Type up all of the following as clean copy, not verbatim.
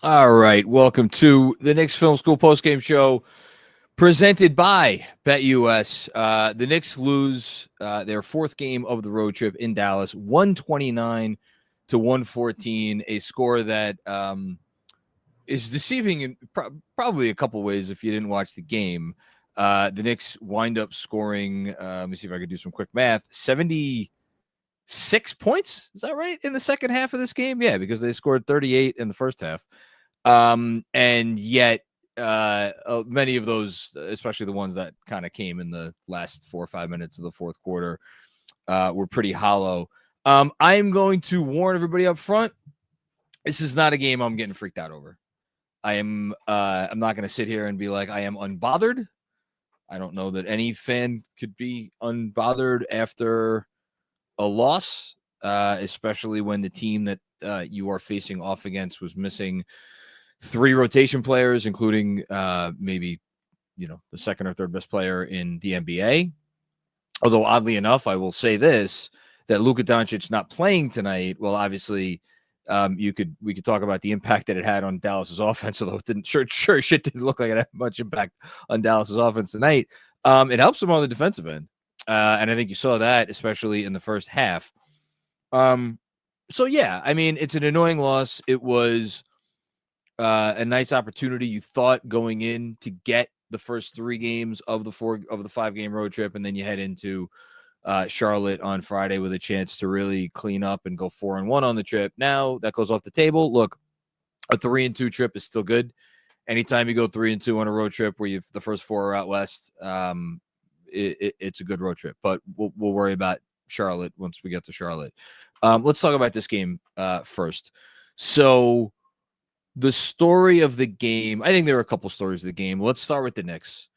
All right, welcome to the Knicks Film School postgame show presented by BetUS. The Knicks lose their fourth game of the road trip in Dallas, 129 to 114, a score that is deceiving in probably a couple ways if you didn't watch the game. The Knicks wind up scoring, let me see if I could do some quick math, 76 points. Is that right? In the second half of this game? Yeah, because they scored 38 in the first half. And yet many of those, especially the ones that kind of came in the last 4 or 5 minutes of the fourth quarter, were pretty hollow. I'm going to warn everybody up front. This is not a game I'm getting freaked out over. I'm not going to sit here and be like, I am unbothered. I don't know that any fan could be unbothered after a loss, especially when the team that you are facing off against was missing 3 rotation players, including maybe, the second or third best player in the NBA. Although, oddly enough, I will say this, that Luka Doncic not playing tonight, well, obviously, we could talk about the impact that it had on Dallas's offense, although it didn't shit didn't look like it had much impact on Dallas's offense tonight. It helps them on the defensive end. And I think you saw that, especially in the first half. So, yeah, I mean, it's an annoying loss. It was a nice opportunity, you thought, going in to get the first 3 games of the 5-game road trip, and then you head into Charlotte on Friday with a chance to really clean up and go 4-1 on the trip. Now that goes off the table. Look, a 3-2 trip is still good. Anytime you go 3-2 on a road trip where the first 4 are out west, it's a good road trip. But we'll worry about Charlotte once we get to Charlotte. Let's talk about this game first. So the story of the game, I think there are a couple stories of the game. Let's start with the Knicks.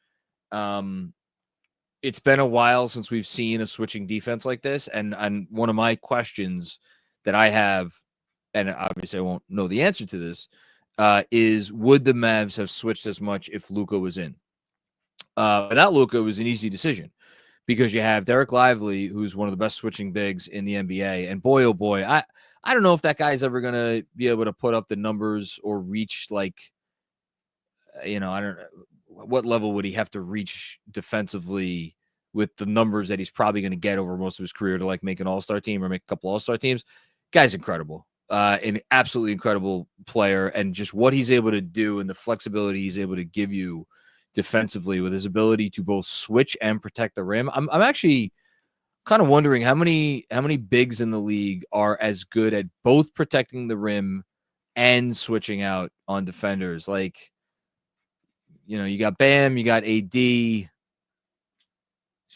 It's been a while since we've seen a switching defense like this. And one of my questions that I have, and obviously I won't know the answer to this, is would the Mavs have switched as much if Luka was in? Without Luka, it was an easy decision because you have Derek Lively, who's one of the best switching bigs in the NBA. And boy, oh boy, I don't know if that guy's ever going to be able to put up the numbers or reach, like, I don't know, what level would he have to reach defensively with the numbers that he's probably going to get over most of his career to, like, make an all-star team or make a couple all-star teams. Guy's incredible. An absolutely incredible player, and just what he's able to do and the flexibility he's able to give you defensively with his ability to both switch and protect the rim. I'm actually kind of wondering how many bigs in the league are as good at both protecting the rim and switching out on defenders. Like, you got Bam, you got AD. He's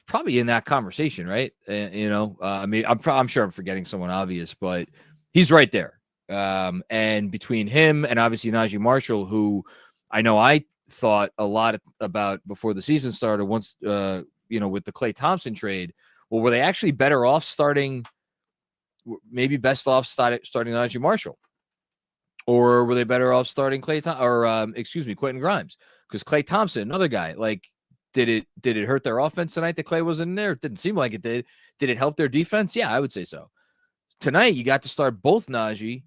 probably in that conversation, right? I mean, I'm sure I'm forgetting someone obvious, but he's right there. And between him and obviously Najee Marshall, who I know I thought a lot about before the season started, once with the Klay Thompson trade. Well, were they actually better off starting, maybe best off starting Najee Marshall? Or were they better off starting Quentin Grimes? Because Klay Thompson, another guy, like, did it hurt their offense tonight that Klay wasn't in there? It didn't seem like it did. Did it help their defense? Yeah, I would say so. Tonight, you got to start both Najee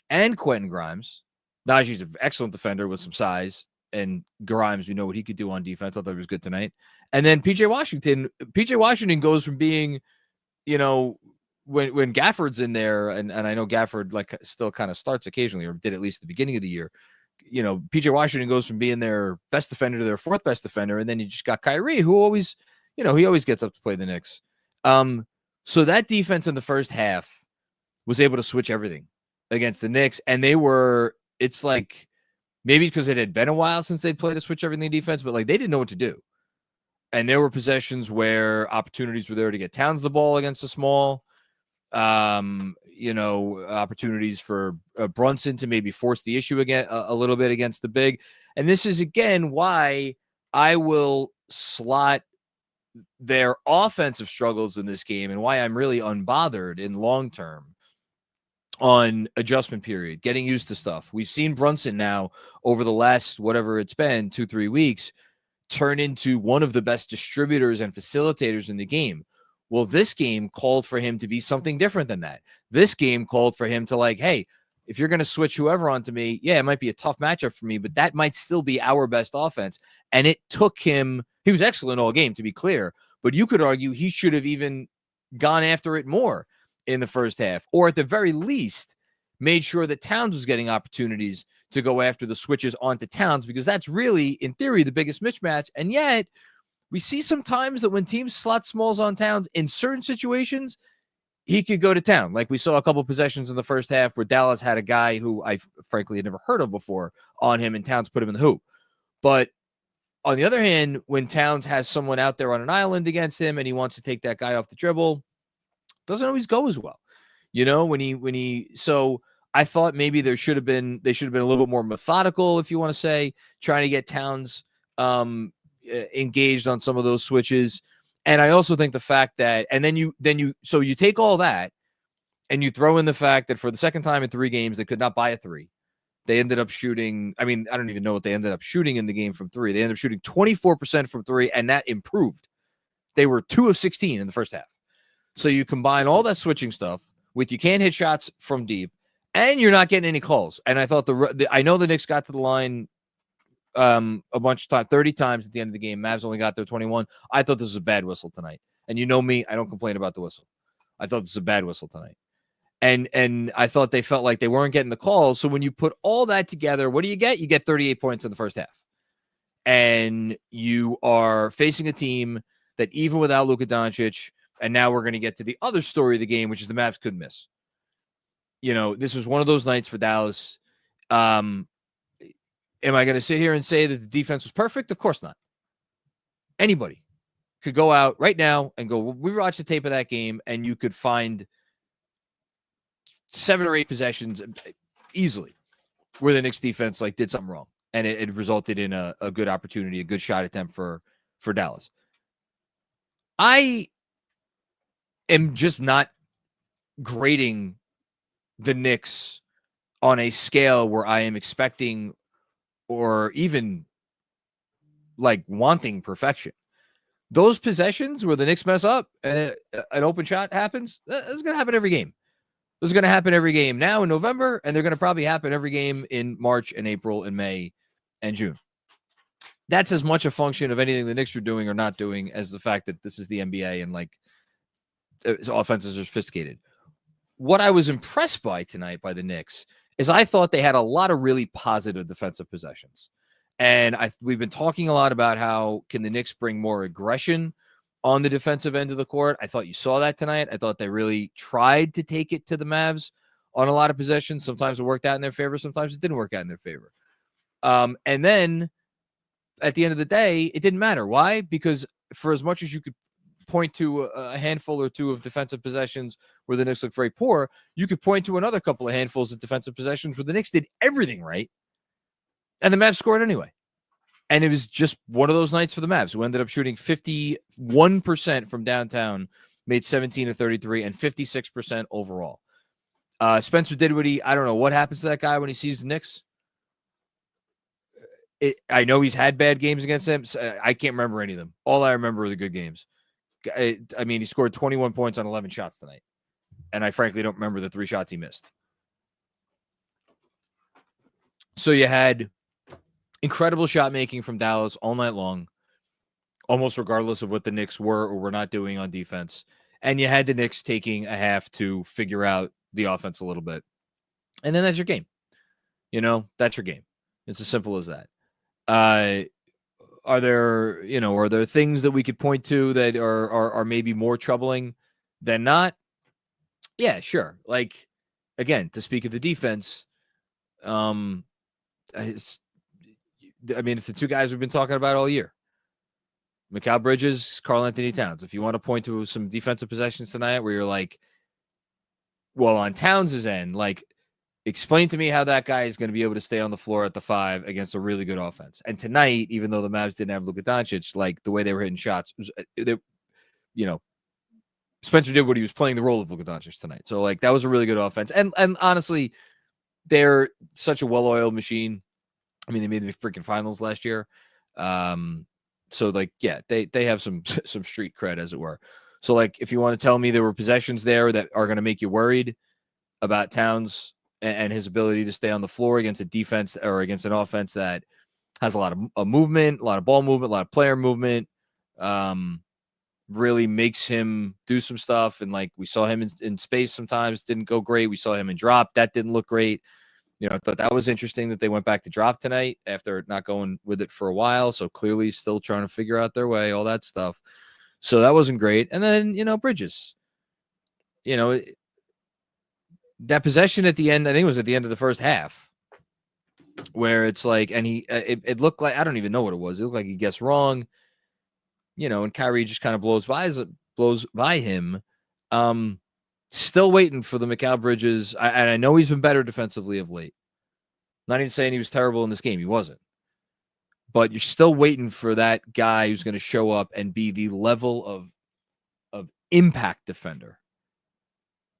and Quentin Grimes. Najee's an excellent defender with some size, and Grimes, we know what he could do on defense. I thought he was good tonight. And then PJ Washington goes from being, when Gafford's in there, and I know Gafford, like, still kind of starts occasionally, or did at least at the beginning of the year. PJ Washington goes from being their best defender to their 4th best defender, and then you just got Kyrie, who always, he always gets up to play the Knicks. So that defense in the first half was able to switch everything against the Knicks, and it's like, maybe because it had been a while since they'd played a switch everything defense, but, like, they didn't know what to do. And there were possessions where opportunities were there to get Towns the ball against the small, opportunities for Brunson to maybe force the issue again a little bit against the big. And this is, again, why I will slot their offensive struggles in this game and why I'm really unbothered in long term on adjustment period, getting used to stuff. We've seen Brunson now over the last, whatever it's been, 2-3 weeks, turn into one of the best distributors and facilitators in the game. Well, this game called for him to be something different than that. This game called for him to, like, hey, if you're going to switch whoever onto me, yeah, it might be a tough matchup for me, but that might still be our best offense. And it took him, he was excellent all game, to be clear, but you could argue he should have even gone after it more in the first half, or at the very least, made sure that Towns was getting opportunities to go after the switches onto Towns, because that's really, in theory, the biggest mismatch. And yet, we see sometimes that when teams slot smalls on Towns in certain situations, he could go to town. Like we saw a couple possessions in the first half where Dallas had a guy who I frankly had never heard of before on him, and Towns put him in the hoop. But on the other hand, when Towns has someone out there on an island against him and he wants to take that guy off the dribble, doesn't always go as well. So I thought maybe they should have been a little bit more methodical, if you want to say, trying to get Towns engaged on some of those switches. And I also think the fact that, and then you take all that and you throw in the fact that for the second time in 3 games, they could not buy a 3. They ended up shooting, I don't even know what they ended up shooting in the game from 3. They ended up shooting 24% from 3, and that improved. They were 2 of 16 in the first half. So you combine all that switching stuff with you can't hit shots from deep, and you're not getting any calls. And I thought I know the Knicks got to the line a bunch of times, 30 times at the end of the game. Mavs only got there 21. I thought this was a bad whistle tonight. And you know me, I don't complain about the whistle. I thought this was a bad whistle tonight. And I thought they felt like they weren't getting the calls. So when you put all that together, what do you get? You get 38 points in the first half. And you are facing a team that even without Luka Doncic, and now we're going to get to the other story of the game, which is the Mavs couldn't miss. This was one of those nights for Dallas. Am I going to sit here and say that the defense was perfect? Of course not. Anybody could go out right now and go, we watched the tape of that game, and you could find 7 or 8 possessions easily where the Knicks defense did something wrong, and it resulted in a good opportunity, a good shot attempt for Dallas. I am just not grading the Knicks on a scale where I am expecting or even wanting perfection. Those possessions where the Knicks mess up and an open shot happens, that's going to happen every game. This is going to happen every game now in November, and they're going to probably happen every game in March and April and May and June. That's as much a function of anything the Knicks are doing or not doing as the fact that this is the NBA and offenses are sophisticated. What I was impressed by tonight by the Knicks is I thought they had a lot of really positive defensive possessions. And we've been talking a lot about how can the Knicks bring more aggression on the defensive end of the court. I thought you saw that tonight. I thought they really tried to take it to the Mavs on a lot of possessions. Sometimes it worked out in their favor. Sometimes it didn't work out in their favor. And then at the end of the day, it didn't matter. Why? Because for as much as you could point to a handful or two of defensive possessions where the Knicks looked very poor, you could point to another couple of handfuls of defensive possessions where the Knicks did everything right, and the Mavs scored anyway. And it was just one of those nights for the Mavs, who ended up shooting 51% from downtown, made 17 of 33, and 56% overall. Spencer Dinwiddie, I don't know what happens to that guy when he sees the Knicks. I know he's had bad games against them. So I can't remember any of them. All I remember are the good games. He scored 21 points on 11 shots tonight. And I frankly don't remember the 3 shots he missed. So you had incredible shot making from Dallas all night long, almost regardless of what the Knicks were or were not doing on defense. And you had the Knicks taking a half to figure out the offense a little bit. And then that's your game. That's your game. It's as simple as that. Are there things that we could point to that are maybe more troubling than not? Yeah, sure. Again, to speak of the defense, it's the 2 guys we've been talking about all year. Mikal Bridges, Karl Anthony Towns. If you want to point to some defensive possessions tonight where you're on Towns' end, explain to me how that guy is going to be able to stay on the floor at the 5 against a really good offense. And tonight, even though the Mavs didn't have Luka Doncic, the way they were hitting shots, Spencer did what he was playing the role of Luka Doncic tonight. So that was a really good offense. And honestly, they're such a well-oiled machine. They made the freaking finals last year. So they have some street cred, as it were. So if you want to tell me there were possessions there that are going to make you worried about Towns and his ability to stay on the floor against a defense or against an offense that has a lot of movement, a lot of ball movement, a lot of player movement. Really makes him do some stuff. And like we saw him in space sometimes, didn't go great. We saw him in drop. That didn't look great. I thought that was interesting that they went back to drop tonight after not going with it for a while. So clearly still trying to figure out their way, all that stuff. So that wasn't great. And then, Bridges, that possession at the end, I think it was at the end of the first half, where it's like, and it looked like, I don't even know what it was. It looked like he guessed wrong, and Kyrie just kind of blows by him. Still waiting for the Mikal Bridges. And I know he's been better defensively of late. Not even saying he was terrible in this game. He wasn't. But you're still waiting for that guy who's going to show up and be the level of impact defender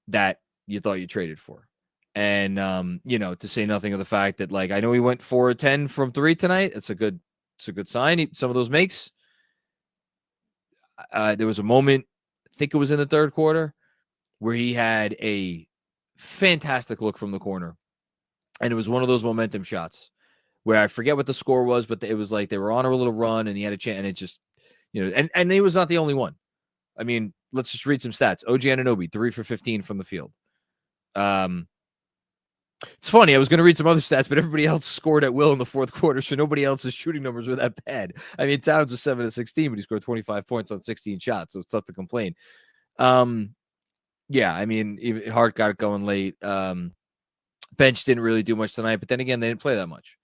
that you thought you traded for. And, to say nothing of the fact that, like, I know he went 4-10 from 3 tonight. It's a good sign. Some of those makes. There was a moment, I think it was in the third quarter, where he had a fantastic look from the corner. And it was one of those momentum shots where I forget what the score was, but it was like they were on a little run and he had a chance. And it just, and he was not the only one. I mean, let's just read some stats. OG Anunoby, 3 for 15 from the field. It's funny. I was going to read some other stats, but everybody else scored at will in the fourth quarter, so nobody else's shooting numbers were that bad. I mean, Towns was 7 of 16, but he scored 25 points on 16 shots, so it's tough to complain. Yeah, I mean, even Hart got it going late. Bench didn't really do much tonight, but then again, they didn't play that much.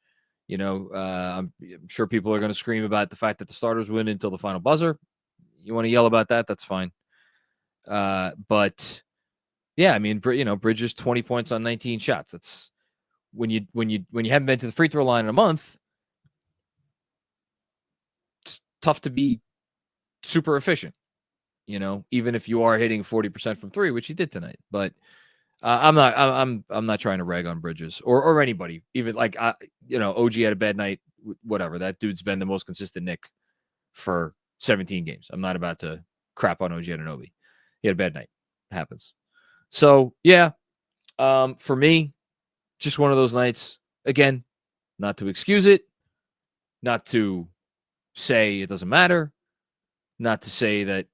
I'm sure people are going to scream about the fact that the starters win until the final buzzer. You want to yell about that? That's fine. But yeah, I mean, Bridges 20 points on 19 shots. That's when you haven't been to the free throw line in a month. It's tough to be super efficient. Even if you are hitting 40% from 3, which he did tonight. But I'm not trying to rag on Bridges or anybody. Even like OG had a bad night. Whatever. That dude's been the most consistent Knick for 17 games. I'm not about to crap on OG Anunoby. He had a bad night. It happens. So yeah, for me, just one of those nights. Again, not to excuse it, not to say it doesn't matter, not to say that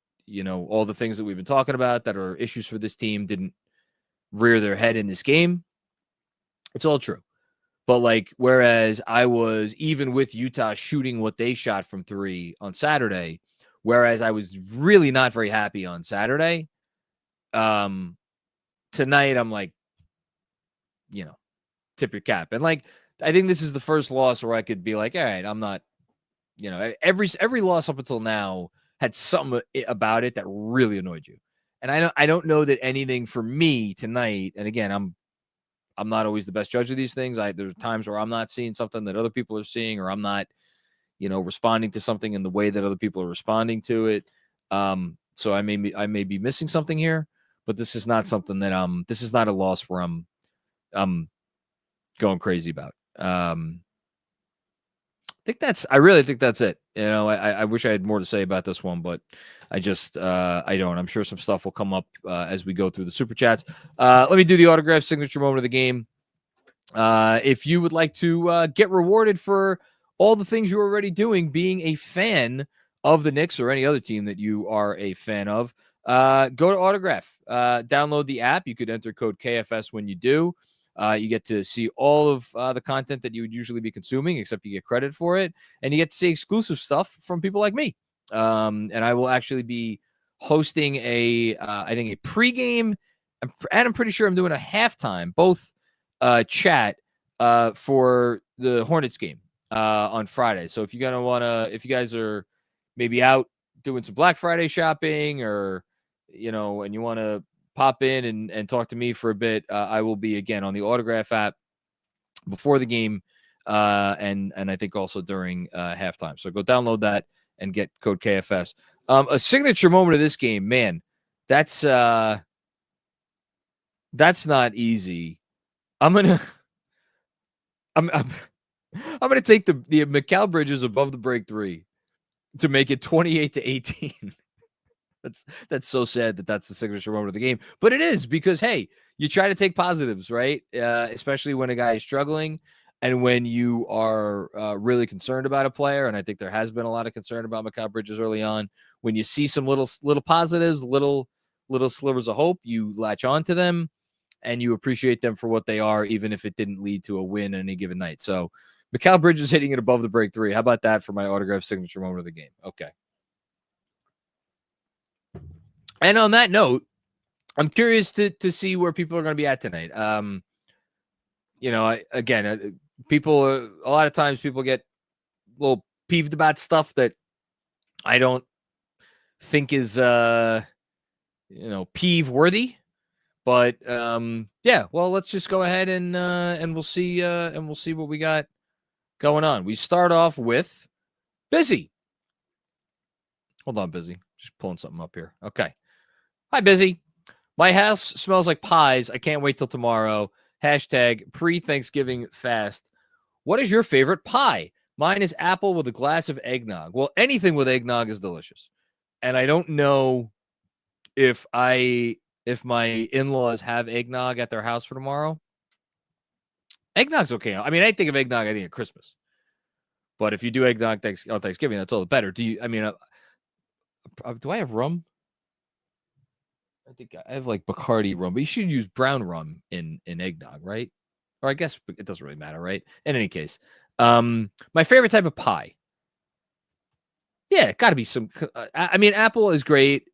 all the things that we've been talking about that are issues for this team didn't rear their head in this game. It's all true. But like, whereas I was, even with Utah shooting what they shot from 3 on Saturday, whereas I was really not very happy on Saturday, tonight I'm like, tip your cap. And like, I think this is the first loss where I could be like, all right, I'm not, every loss up until now had something about it that really annoyed you. And I don't know that anything for me tonight, and again, I'm not always the best judge of these things. There's times where I'm not seeing something that other people are seeing, or I'm not, responding to something in the way that other people are responding to it. So I may be missing something here, but this is not something that this is not a loss where I'm going crazy about. I really think that's it. I wish I had more to say about this one, but I just, I don't. I'm sure some stuff will come up as we go through the super chats. Let me do the autograph signature moment of the game. If you would like to get rewarded for all the things you're already doing, being a fan of the Knicks or any other team that you are a fan of, go to Autograph. Download the app. You could enter code KFS when you do. You get to see all of the content that you would usually be consuming, except you get credit for it. And you get to see exclusive stuff from people like me. And I will actually be hosting I think a pregame, and I'm pretty sure I'm doing a halftime, both chat for the Hornets game on Friday. So if you guys are maybe out doing some Black Friday shopping, or and you want to pop in and talk to me for a bit, I will be again on the Autograph app before the game, and I think also during halftime. So go download that and get code KFS. A signature moment of this game, man. That's not easy. I'm gonna take the Mikal Bridges above the break 3 to make it 28-18. That's so sad that that's the signature moment of the game, but it is, because hey, you try to take positives, right? Especially when a guy is struggling and when you are really concerned about a player. And I think there has been a lot of concern about Mikal Bridges early on. When you see some little positives, little slivers of hope, you latch on to them and you appreciate them for what they are, even if it didn't lead to a win on any given night. So Mikal Bridges hitting it above the break three. How about that for my autograph signature moment of the game? Okay. And on that note, I'm curious to see where people are going to be at tonight. People, a lot of times people get a little peeved about stuff that I don't think is, peeve worthy. But well, let's just go ahead and we'll see what we got going on. We start off with Busy. Hold on, Busy. Just pulling something up here. Okay. Hi, Busy. My house smells like pies. I can't wait till tomorrow. Hashtag pre-Thanksgiving fast. What is your favorite pie? Mine is apple with a glass of eggnog. Well, anything with eggnog is delicious. And I don't know if my in-laws have eggnog at their house for tomorrow. Eggnog's okay. I mean, I think of eggnog, I think of Christmas. But if you do eggnog on Thanksgiving, that's all the better. Do I have rum? I think I have like Bacardi rum, but you should use brown rum in eggnog, right? Or I guess it doesn't really matter, right? In any case, my favorite type of pie. Yeah, got to be some. I mean, apple is great.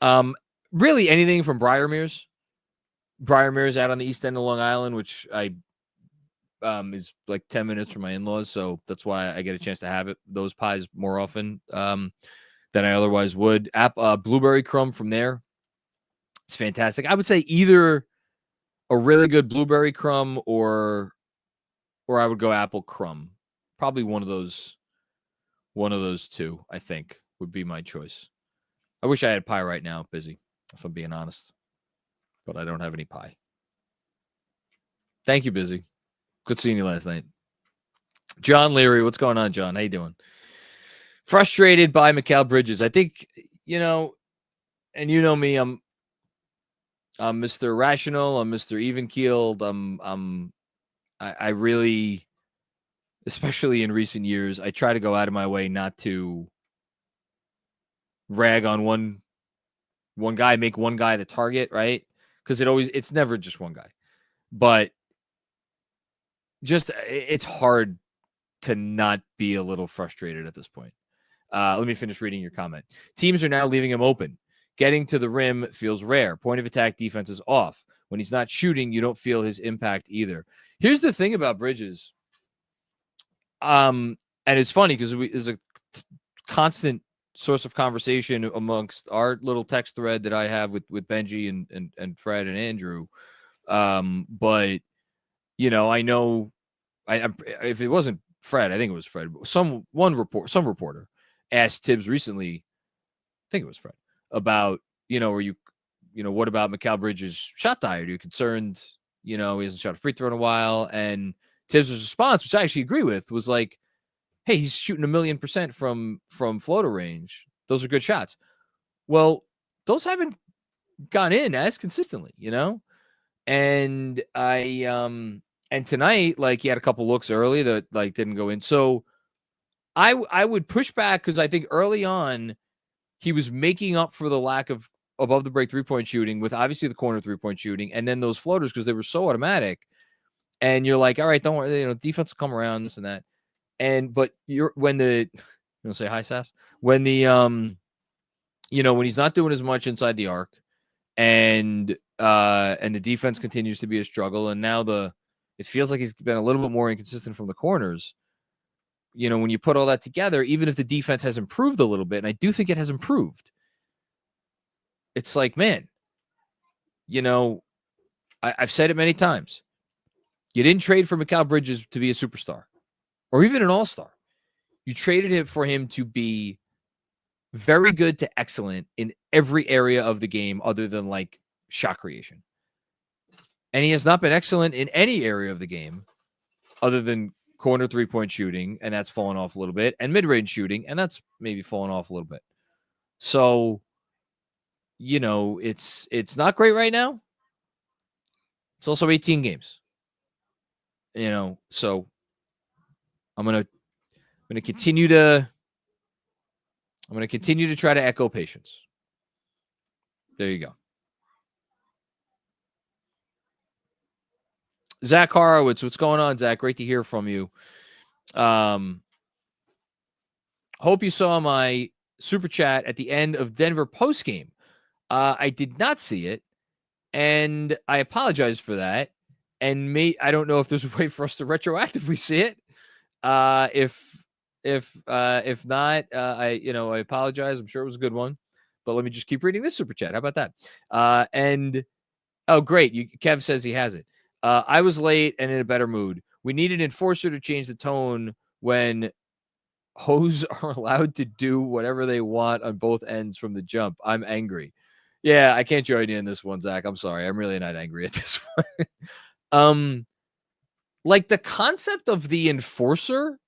Really anything from Briarmere's. Briarmere's out on the east end of Long Island, which is like 10 minutes from my in-laws, so that's why I get a chance to have those pies more often than I otherwise would. Blueberry crumb from there. It's fantastic. I would say either a really good blueberry crumb or I would go apple crumb. Probably one of those two, I think, would be my choice. I wish I had pie right now, Busy, if I'm being honest. But I don't have any pie. Thank you, Busy. Good seeing you last night. John Leary, what's going on, John? How you doing? Frustrated by Mikal Bridges. I think, and you know me, I'm Mr. Rational. I'm Mr. Even-keeled. I really, especially in recent years, I try to go out of my way not to rag on one guy, make one guy the target, right? Because it's never just one guy. But just it's hard to not be a little frustrated at this point. Let me finish reading your comment. Teams are now leaving him open. Getting to the rim feels rare. Point of attack defense is off. When he's not shooting, you don't feel his impact either. Here's the thing about Bridges. And it's funny because there's a constant source of conversation amongst our little text thread that I have with Benji and Fred and Andrew. But I know if it wasn't Fred, I think it was Fred. Some reporter asked Tibbs recently, I think it was Fred, about, what about Mikal Bridges' shot diet? Are you concerned, he hasn't shot a free throw in a while? And Tibbs' response, which I actually agree with, was like, hey, he's shooting 1,000,000% from floater range. Those are good shots. Well, those haven't gone in as consistently, And and tonight, like, he had a couple looks early that like didn't go in. So I would push back because I think early on he was making up for the lack of above the break 3-point shooting with obviously the corner 3-point shooting and then those floaters because they were so automatic. And you're like, all right, don't worry, defense will come around, this and that. But when say hi, Sass? When when he's not doing as much inside the arc and the defense continues to be a struggle, and now it feels like he's been a little bit more inconsistent from the corners. When you put all that together, even if the defense has improved a little bit, and I do think it has improved, it's like, man, I've said it many times. You didn't trade for Mikal Bridges to be a superstar or even an all-star. You traded him for him to be very good to excellent in every area of the game other than like shot creation. And he has not been excellent in any area of the game other than corner 3-point shooting, and that's fallen off a little bit, and mid-range shooting, and that's maybe fallen off a little bit. So, it's not great right now, It's also 18 games. So I'm gonna continue to try to echo patience. There you go. Zach Horowitz, what's going on, Zach? Great to hear from you. Hope you saw my super chat at the end of Denver postgame. I did not see it, and I apologize for that. And I don't know if there's a way for us to retroactively see it. If not, I apologize. I'm sure it was a good one, but let me just keep reading this super chat. How about that? Oh, great. Kev says he has it. I was late and in a better mood. We need an enforcer to change the tone when hoes are allowed to do whatever they want on both ends from the jump. I'm angry. Yeah, I can't join you in this one, Zach. I'm sorry. I'm really not angry at this one. Like the concept of the enforcer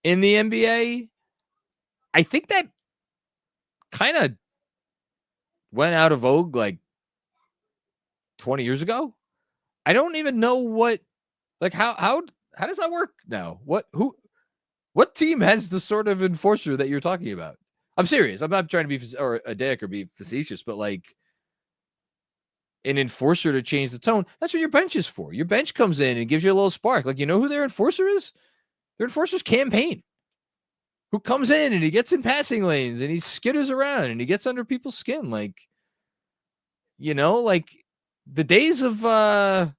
in the NBA, I think that kind of went out of vogue like 20 years ago. I don't even know how does that work now? What team has the sort of enforcer that you're talking about? I'm serious. I'm not trying to be a dick or be facetious, but like an enforcer to change the tone. That's what your bench is for. Your bench comes in and gives you a little spark. Like, you know who their enforcer is? Their enforcer's campaign, who comes in and he gets in passing lanes and he skitters around and he gets under people's skin. Like, like the days of I'm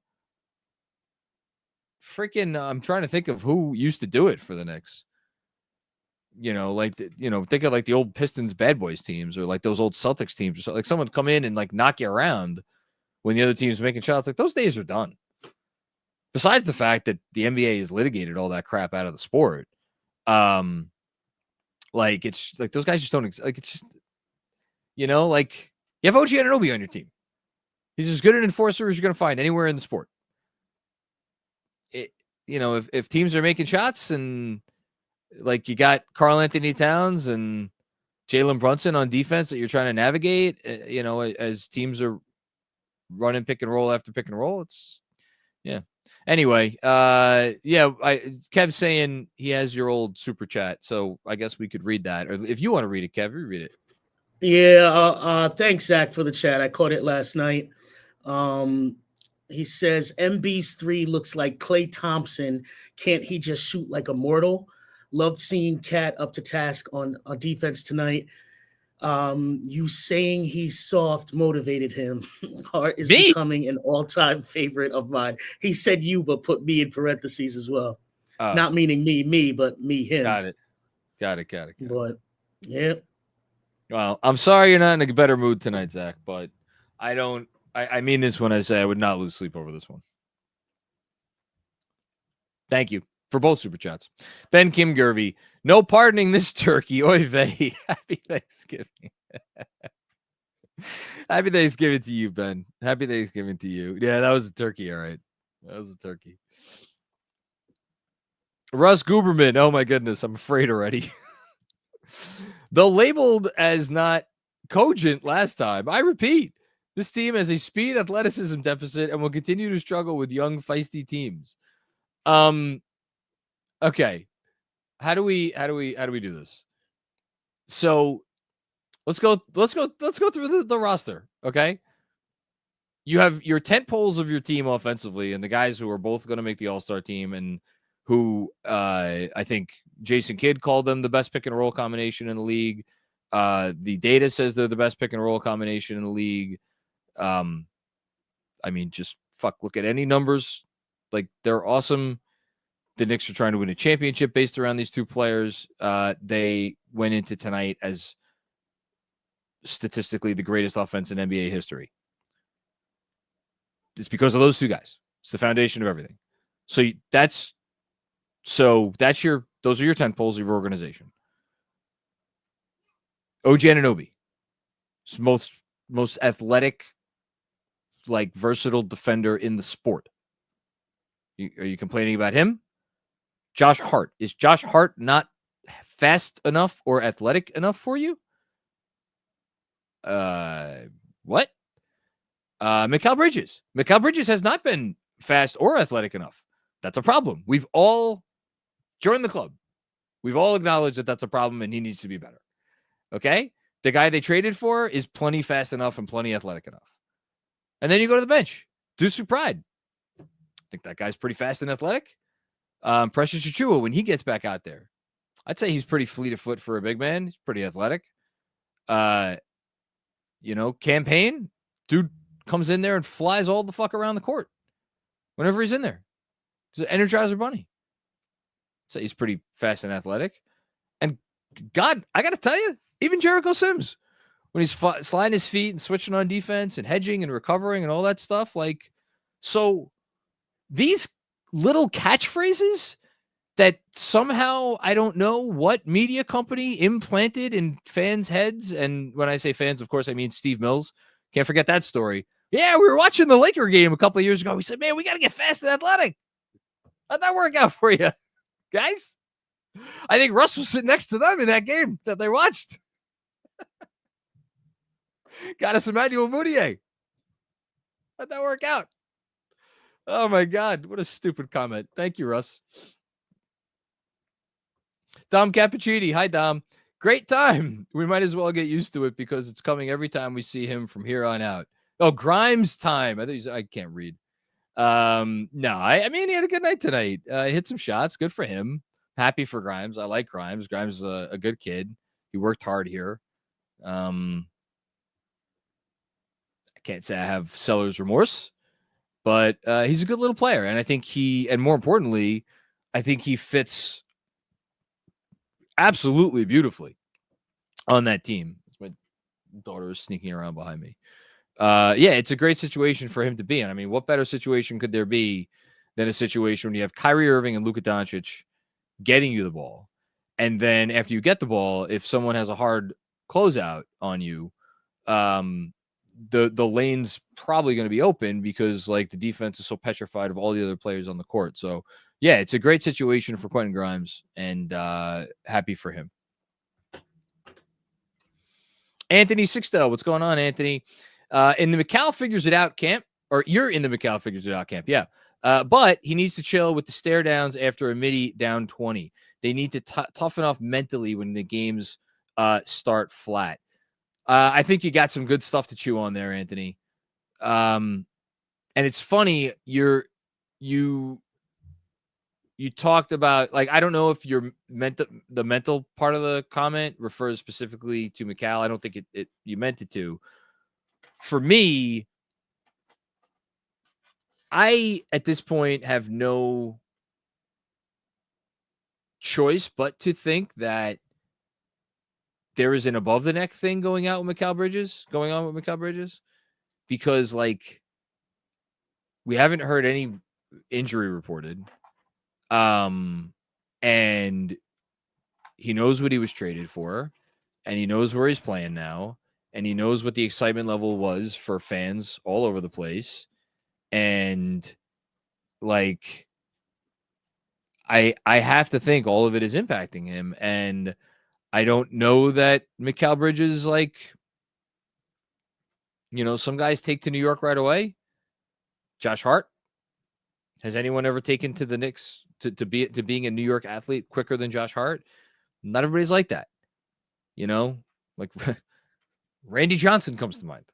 trying to think of who used to do it for the Knicks. Think of like the old Pistons bad boys teams or like those old Celtics teams or something. Like someone come in and like knock you around when the other team's making shots. Like those days are done. Besides the fact that the NBA has litigated all that crap out of the sport. Like it's like those guys just don't like it's just like you have OG Anunoby on your team. He's as good an enforcer as you're going to find anywhere in the sport. If teams are making shots and like you got Karl Anthony Towns and Jalen Brunson on defense that you're trying to navigate, as teams are running pick and roll after pick and roll, Anyway, Kev's saying he has your old super chat, so I guess we could read that. Or if you want to read it, Kev, you read it. Yeah, thanks, Zach, for the chat. I caught it last night. He says, MB's 3 looks like Klay Thompson. Can't he just shoot like a mortal? Loved seeing Cat up to task on defense tonight. You saying he's soft motivated him. Hart is becoming an all-time favorite of mine. He said you, but put me in parentheses as well. Not meaning me, but me, him. Got it. But, yeah. Well, I'm sorry you're not in a better mood tonight, Zach, but I mean this when I say I would not lose sleep over this one. Thank you for both super chats. Ben Kim Gervey, no pardoning this turkey. Oy vey. Happy Thanksgiving. Happy Thanksgiving to you, Ben. Happy Thanksgiving to you. Yeah, that was a turkey, all right. That was a turkey. Russ Guberman. Oh, my goodness. I'm afraid already. Though labeled as not cogent last time, I repeat, this team has a speed athleticism deficit and will continue to struggle with young, feisty teams. Okay. How do we do this? So let's go through the roster. Okay. You have your tent poles of your team offensively and the guys who are both going to make the All-Star team and who I think Jason Kidd called them the best pick and roll combination in the league. The data says they're the best pick and roll combination in the league. I mean, just look at any numbers. Like, they're awesome. The Knicks are trying to win a championship based around these two players. They went into tonight as statistically the greatest offense in NBA history. It's because of those two guys. It's the foundation of everything. So those are your 10 poles of your organization. OG Anunoby, most athletic, like versatile defender in the sport. Are you complaining about him? Josh Hart. Is Josh Hart not fast enough or athletic enough for you? What? Mikal Bridges. Mikal Bridges has not been fast or athletic enough. That's a problem. We've all joined the club. We've all acknowledged that that's a problem and he needs to be better. Okay? The guy they traded for is plenty fast enough and plenty athletic enough. And then you go to the bench. Deuce Pride. I think that guy's pretty fast and athletic. Precious Achiuwa, when he gets back out there, I'd say he's pretty fleet of foot for a big man. He's pretty athletic. Campaign, dude comes in there and flies all the fuck around the court whenever he's in there. He's an Energizer Bunny. So he's pretty fast and athletic. And God, I got to tell you, even Jericho Sims, when he's sliding his feet and switching on defense and hedging and recovering and all that stuff, so these little catchphrases that somehow, I don't know what media company implanted in fans' heads. And when I say fans, of course, I mean Steve Mills. Can't forget that story. Yeah, we were watching the Laker game a couple of years ago. We said, man, we got to get fast and athletic. How'd that work out for you, guys? I think Russ was sitting next to them in that game that they watched. Got us Emmanuel Mudiay. How'd that work out? Oh, my God. What a stupid comment. Thank you, Russ. Dom Cappuccini. Hi, Dom. Great time. We might as well get used to it because it's coming every time we see him from here on out. Oh, Grimes time. I can't read. No, I mean, he had a good night tonight. Hit some shots. Good for him. Happy for Grimes. I like Grimes. Grimes is a good kid. He worked hard here. I can't say I have seller's remorse, but he's a good little player. And I think and more importantly, I think he fits absolutely beautifully on that team. My daughter is sneaking around behind me. Yeah, it's a great situation for him to be in. I mean, what better situation could there be than a situation when you have Kyrie Irving and Luka Doncic getting you the ball, and then after you get the ball, if someone has a hard closeout on you, the lane's probably going to be open because the defense is so petrified of all the other players on the court. So yeah, it's a great situation for Quentin Grimes, and happy for him. Anthony Sixto, what's going on, Anthony? In the Mikal figures it out camp, or you're in the Mikal figures it out camp, yeah. But he needs to chill with the stare downs after a midi down 20. They need to toughen off mentally when the games start flat. I think you got some good stuff to chew on there, Anthony. And it's funny, you talked about, I don't know if the mental part of the comment refers specifically to Mikal. I don't think you meant it to. For me, I, at this point, have no choice but to think that there is an above the neck thing going on with Mikal Bridges, because we haven't heard any injury reported. And he knows what he was traded for, and he knows where he's playing now, and he knows what the excitement level was for fans all over the place. And I have to think all of it is impacting him. And I don't know that Mikal Bridges, some guys take to New York right away. Josh Hart. Has anyone ever taken to the Knicks to being a New York athlete quicker than Josh Hart? Not everybody's like that. Randy Johnson comes to mind.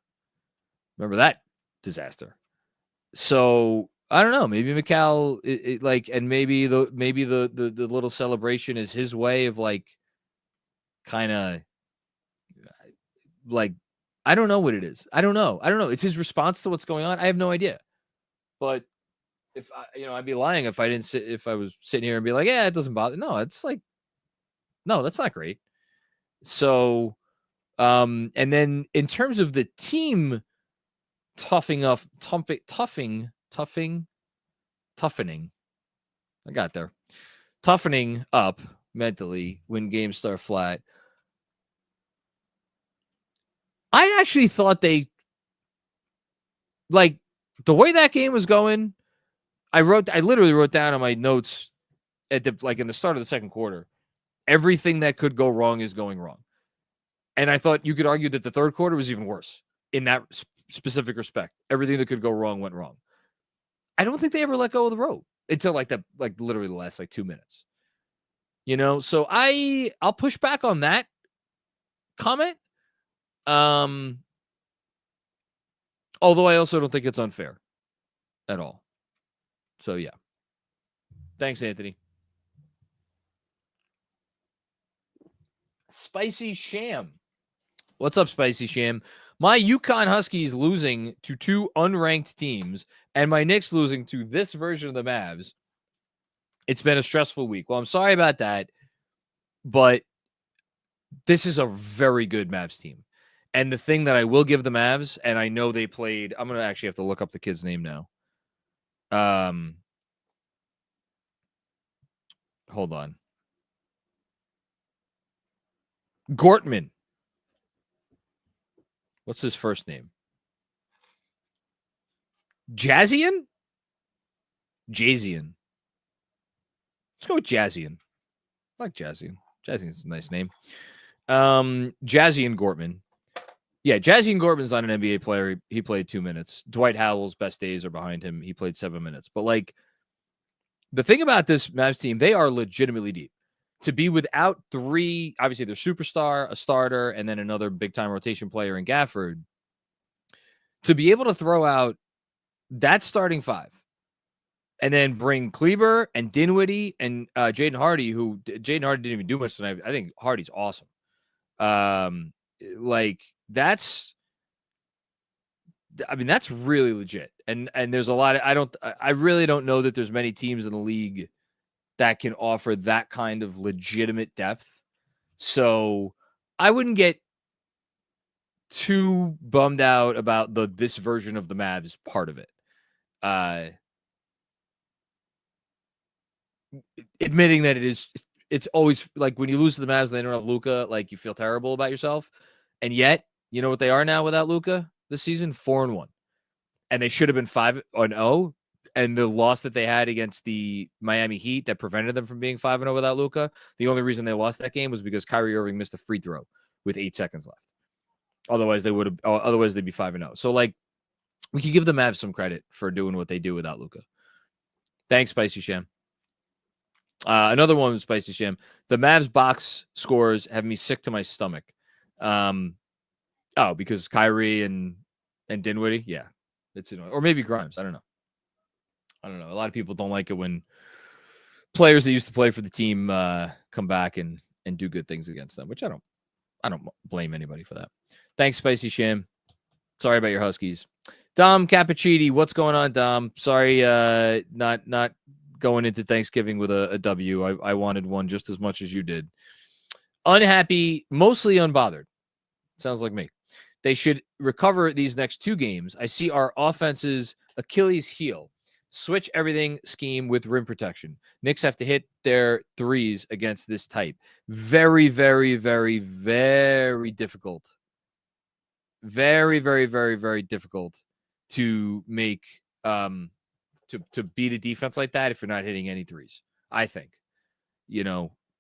Remember that disaster? So I don't know. Maybe Mikal, and maybe the little celebration is his way of kind of I don't know what it is. I don't know. It's his response to what's going on. I have no idea. But if I'd be lying if I was sitting here and be like, yeah, it doesn't bother. No, it's no, that's not great. So, and then in terms of the team toughening. I got there. Toughening up mentally when games start flat. I actually thought the way that game was going, I literally wrote down on my notes at in the start of the second quarter, everything that could go wrong is going wrong. And I thought you could argue that the third quarter was even worse in that specific respect. Everything that could go wrong went wrong. I don't think they ever let go of the rope until like literally the last like 2 minutes. So I'll push back on that comment. Although I also don't think it's unfair at all. So yeah. Thanks, Anthony. Spicy Sham. What's up, Spicy Sham? My UConn Huskies losing to 2 unranked teams and my Knicks losing to this version of the Mavs. It's been a stressful week. Well, I'm sorry about that, but this is a very good Mavs team. And the thing that I will give the Mavs, and I know they played, I'm going to actually have to look up the kid's name now. Hold on. Gortman. What's his first name? Jazian? Jazian. Let's go with Jazian. I like Jazian. Jazian's a nice name. Jazian Gortman. Yeah, Jazian Gortman's not an NBA player. He played 2 minutes. Dwight Howell's best days are behind him. He played 7 minutes. But, like, the thing about this Mavs team, they are legitimately deep. To be without 3, obviously their superstar, a starter, and then another big-time rotation player in Gafford, to be able to throw out that starting 5 and then bring Kleber and Dinwiddie and Jaden Hardy, who Jaden Hardy didn't even do much tonight. I think Hardy's awesome. That's really legit. And there's a lot of, I really don't know that there's many teams in the league that can offer that kind of legitimate depth. So I wouldn't get too bummed out about this version of the Mavs part of it. Admitting that it's always like when you lose to the Mavs and they don't have Luka, like you feel terrible about yourself. And yet, you know what they are now without Luka this season? 4-1. And they should have been 5-0. And the loss that they had against the Miami Heat that prevented them from being 5-0 without Luka, the only reason they lost that game was because Kyrie Irving missed a free throw with 8 seconds left. Otherwise, they'd be 5-0. So, like, we could give the Mavs some credit for doing what they do without Luka. Thanks, Spicy Sham. Another one with Spicy Sham. The Mavs box scores have me sick to my stomach. Because Kyrie and Dinwiddie? Yeah. It's annoying. Or maybe Grimes. I don't know. A lot of people don't like it when players that used to play for the team come back and do good things against them, which I don't blame anybody for that. Thanks, Spicy Sham. Sorry about your Huskies. Dom Cappuccini, what's going on, Dom? Sorry, not going into Thanksgiving with a W. I wanted one just as much as you did. Unhappy, mostly unbothered. Sounds like me. They should recover these next 2 games. I see our offense's Achilles heel. Switch everything scheme with rim protection. Knicks have to hit their threes against this type. Very, very, very, very difficult. Very, very, very, very difficult to make to beat a defense like that if you're not hitting any threes. I think,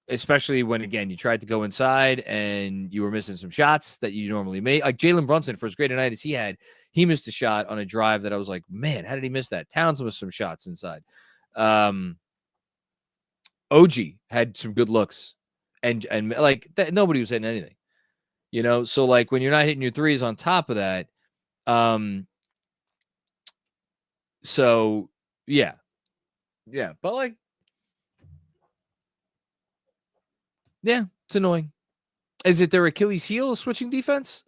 especially when, again, you tried to go inside and you were missing some shots that you normally make. Like Jalen Brunson, for as great a night as he had, he missed a shot on a drive that I was like, man, how did he miss that? Towns missed some shots inside. OG had some good looks, and like nobody was hitting anything, So like when you're not hitting your threes on top of that, so yeah, but like, yeah, it's annoying. Is it their Achilles heel switching defense?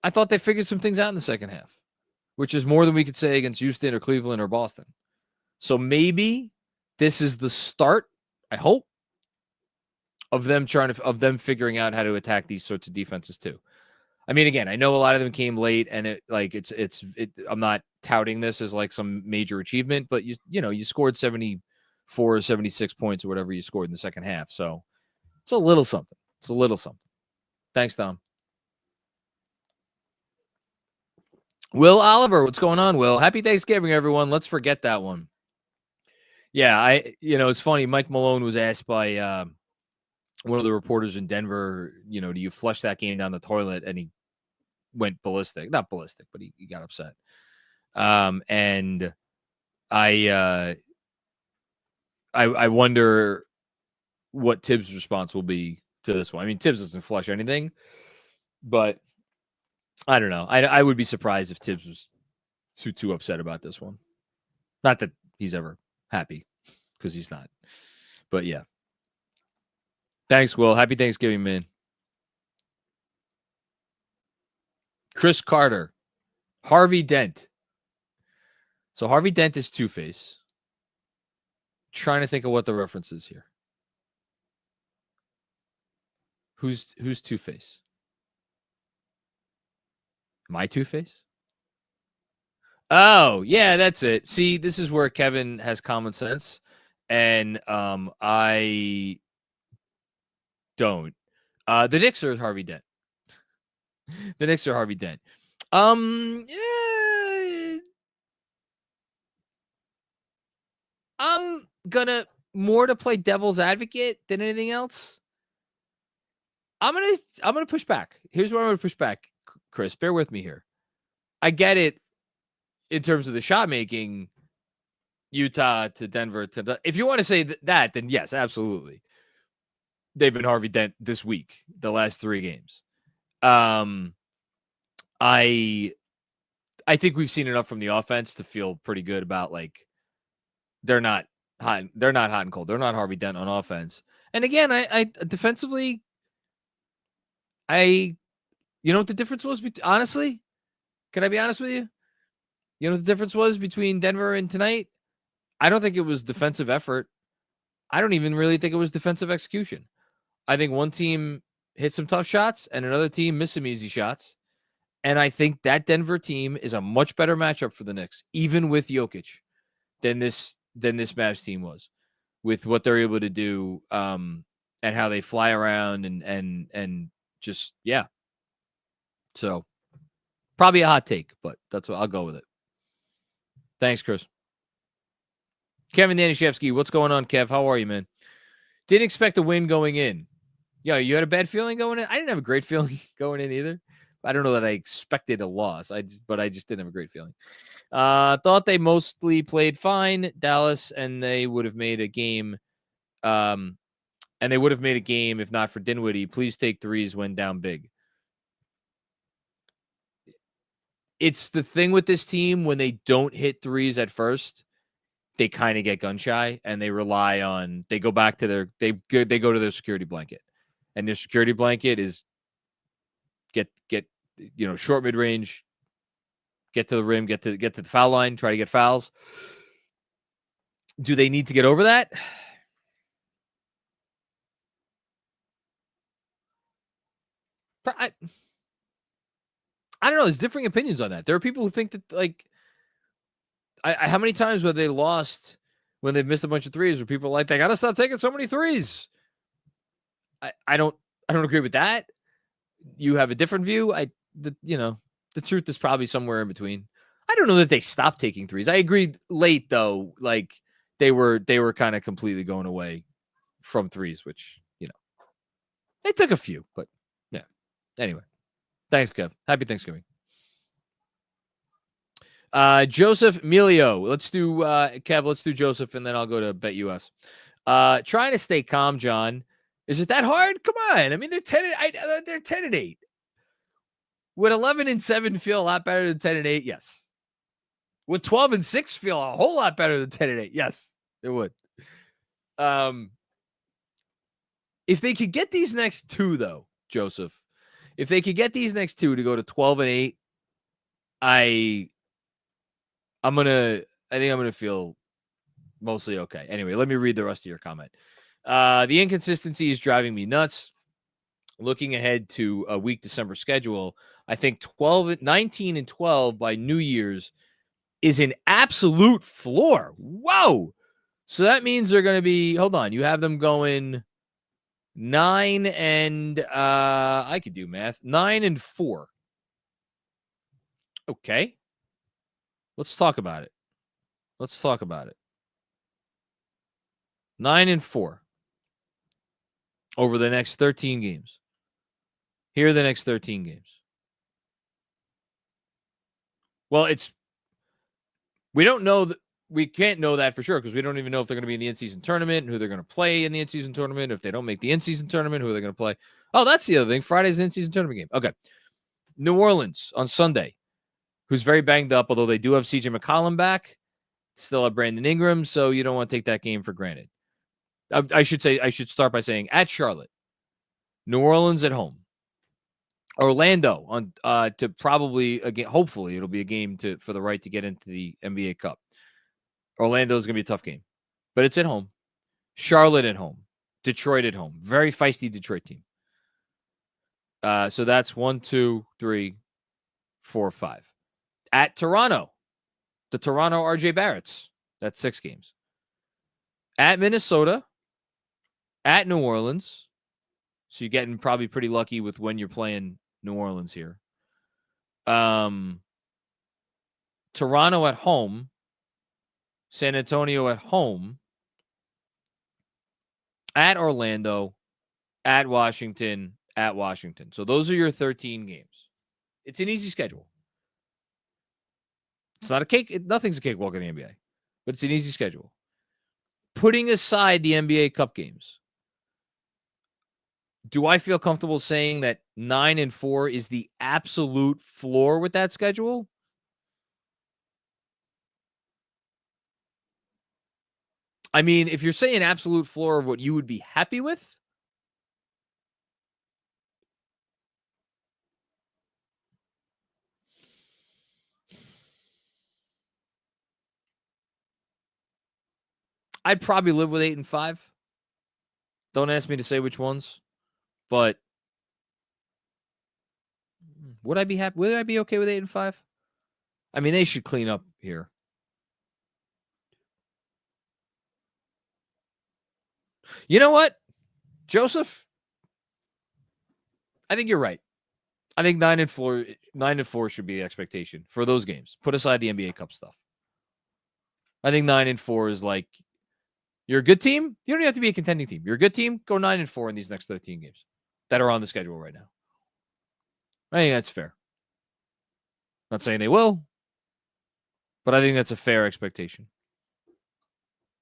I thought they figured some things out in the second half, which is more than we could say against Houston or Cleveland or Boston. So maybe this is the start, I hope, of them figuring out how to attack these sorts of defenses too. I mean, again, I know a lot of them came late, and I'm not touting this as like some major achievement, but you scored 74 or 76 points or whatever you scored in the second half. So it's a little something. Thanks, Tom. Will Oliver, what's going on, Will? Happy Thanksgiving, everyone. Let's forget that one. Yeah, it's funny. Mike Malone was asked by one of the reporters in Denver, do you flush that game down the toilet? And he went ballistic. Not ballistic, but he got upset. And I wonder what Tibbs' response will be to this one. I mean, Tibbs doesn't flush anything, but I don't know. I would be surprised if Tibbs was too upset about this one. Not that he's ever happy, because he's not. But yeah. Thanks, Will. Happy Thanksgiving, man. Chris Carter. Harvey Dent. So Harvey Dent is Two-Face. Trying to think of what the reference is here. Who's Two-Face? My Two-Face? Oh, yeah, that's it. See, this is where Kevin has common sense, and I don't. The Knicks are Harvey Dent. The Knicks are Harvey Dent. Yeah, I'm gonna more to play devil's advocate than anything else. I'm gonna push back. Here's where I'm gonna push back, Chris. Bear with me here. I get it in terms of the shot making, Utah to Denver to. If you want to say that, then yes, absolutely. They've been Harvey Dent this week, the last 3 games. I think we've seen enough from the offense to feel pretty good about, like, they're not hot. They're not hot and cold. They're not Harvey Dent on offense. And again, I defensively, you know what the difference was? Honestly, can I be honest with you? You know what the difference was between Denver and tonight? I don't think it was defensive effort. I don't even really think it was defensive execution. I think one team hit some tough shots and another team missed some easy shots. And I think that Denver team is a much better matchup for the Knicks, even with Jokic, than this Mavs team was, with what they're able to do, and how they fly around and just, yeah. So probably a hot take, but that's what I'll go with it. Thanks, Chris. Kevin Danishevsky, what's going on, Kev? How are you, man? Didn't expect a win going in. Yeah, you had a bad feeling going in? I didn't have a great feeling going in either. I don't know that I expected a loss, but I just didn't have a great feeling. Thought they mostly played fine, Dallas, and they would have made a game. And they would have made a game if not for Dinwiddie. Please take threes when down big. It's the thing with this team, when they don't hit threes at first, they kind of get gun shy, and they rely on, they go back to they go to their security blanket, and their security blanket is get short mid range, get to the rim, get to the foul line, try to get fouls. Do they need to get over that? I don't know. There's differing opinions on that. There are people who think that, like, how many times have they lost when they've missed a bunch of threes, where people are like, they got to stop taking so many threes? I don't agree with that. You have a different view. The truth is probably somewhere in between. I don't know that they stopped taking threes. I agreed late, though. Like, they were kind of completely going away from threes, which, they took a few, but yeah. Anyway, thanks, Kev. Happy Thanksgiving. Joseph Melio. Let's do Kev. Let's do Joseph, and then I'll go to BetUS. Trying to stay calm, John. Is it that hard? Come on. I mean, they're 10-8. Would 11-7 feel a lot better than 10-8? Yes. Would 12-6 feel a whole lot better than 10-8? Yes, it would. If they could get these next 2, though, Joseph, if they could get these next 2 to go to 12-8, I think I'm gonna feel mostly okay. Anyway, let me read the rest of your comment. The inconsistency is driving me nuts. Looking ahead to a weak December schedule, I think 19-12 by New Year's is an absolute floor. Whoa! So that means they're going to be. Hold on, you have them going 9 and I could do math. 9-4. Okay. Let's talk about it. 9-4 over the next 13 games. Here are the next 13 games. Well, we don't know that. We can't know that for sure because we don't even know if they're going to be in the in-season tournament and who they're going to play in the in-season tournament. If they don't make the in-season tournament, who are they going to play? Oh, that's the other thing. Friday's an in-season tournament game. Okay. New Orleans on Sunday, who's very banged up, although they do have CJ McCollum back. Still have Brandon Ingram, so you don't want to take that game for granted. I should start by saying at Charlotte, New Orleans at home, Orlando on to probably again. Hopefully, it'll be a game for the right to get into the NBA Cup. Orlando is going to be a tough game, but it's at home. Charlotte at home, Detroit at home. Very feisty Detroit team. So that's 1, 2, 3, 4, 5. At Toronto, the Toronto RJ Barretts. That's 6 games. At Minnesota, at New Orleans. So you're getting probably pretty lucky with when you're playing New Orleans here. Toronto at home. San Antonio at home. At Orlando. At Washington. At Washington. So those are your 13 games. It's an easy schedule. It's not a cake. Nothing's a cakewalk in the NBA. But it's an easy schedule. Putting aside the NBA Cup games, do I feel comfortable saying that 9-4 is the absolute floor with that schedule? I mean, if you're saying absolute floor of what you would be happy with, I'd probably live with 8-5. Don't ask me to say which ones, but would I be happy? Would I be okay with 8-5? I mean, they should clean up here. You know what, Joseph? I think you're right. I think 9-4 should be the expectation for those games. Put aside the NBA Cup stuff. I think 9-4 is like, you're a good team. You don't even have to be a contending team. You're a good team. Go 9-4 in these next 13 games that are on the schedule right now. I think that's fair. Not saying they will, but I think that's a fair expectation.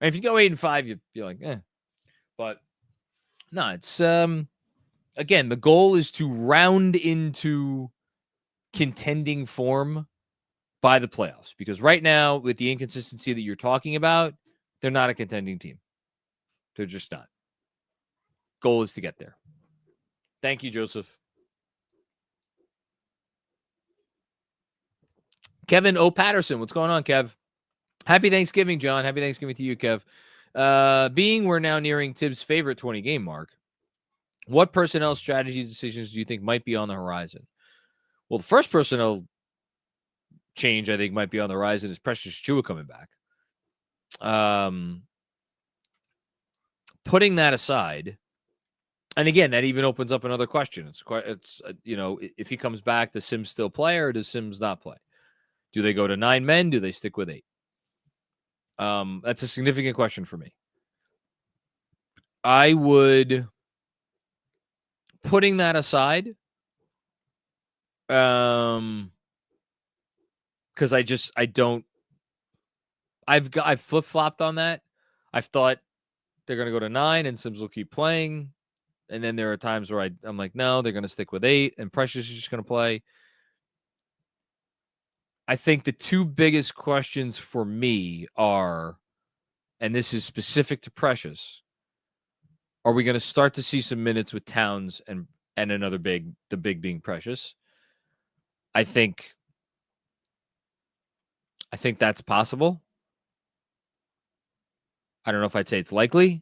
And if you go 8-5, you're like, eh. But no, it's again, the goal is to round into contending form by the playoffs. Because right now, with the inconsistency that you're talking about, they're not a contending team. They're just not. Goal is to get there. Thank you, Joseph. Kevin O. Patterson. What's going on, Kev? Happy Thanksgiving, John. Happy Thanksgiving to you, Kev. Being we're now nearing Tibbs' favorite 20-game mark, what personnel strategy decisions do you think might be on the horizon? Well, the first personnel change I think might be on the horizon is Precious Achiuwa coming back. Putting that aside, and again, that even opens up another question. It's if he comes back, does Sims still play or does Sims not play? Do they go to 9 men? Do they stick with 8? That's a significant question for me. I would, putting that aside, because I've flip-flopped on that. I've thought they're going to go to 9 and Sims will keep playing. And then there are times where I'm like, no, they're going to stick with 8 and Precious is just going to play. I think the two biggest questions for me are, and this is specific to Precious, are we going to start to see some minutes with Towns and another big, the big being Precious? I think that's possible. I don't know if I'd say it's likely.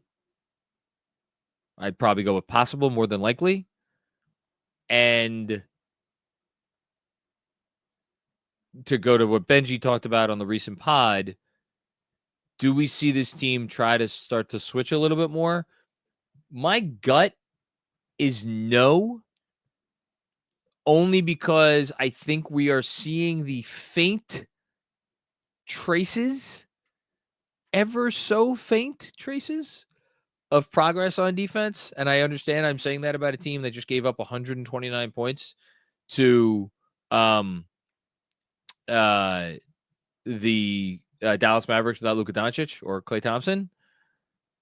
I'd probably go with possible more than likely. And to go to what Benji talked about on the recent pod, do we see this team try to start to switch a little bit more? My gut is no, only because I think we are seeing the faint traces, ever so faint traces of progress on defense. And I understand I'm saying that about a team that just gave up 129 points to the Dallas Mavericks without Luka Doncic or Klay Thompson,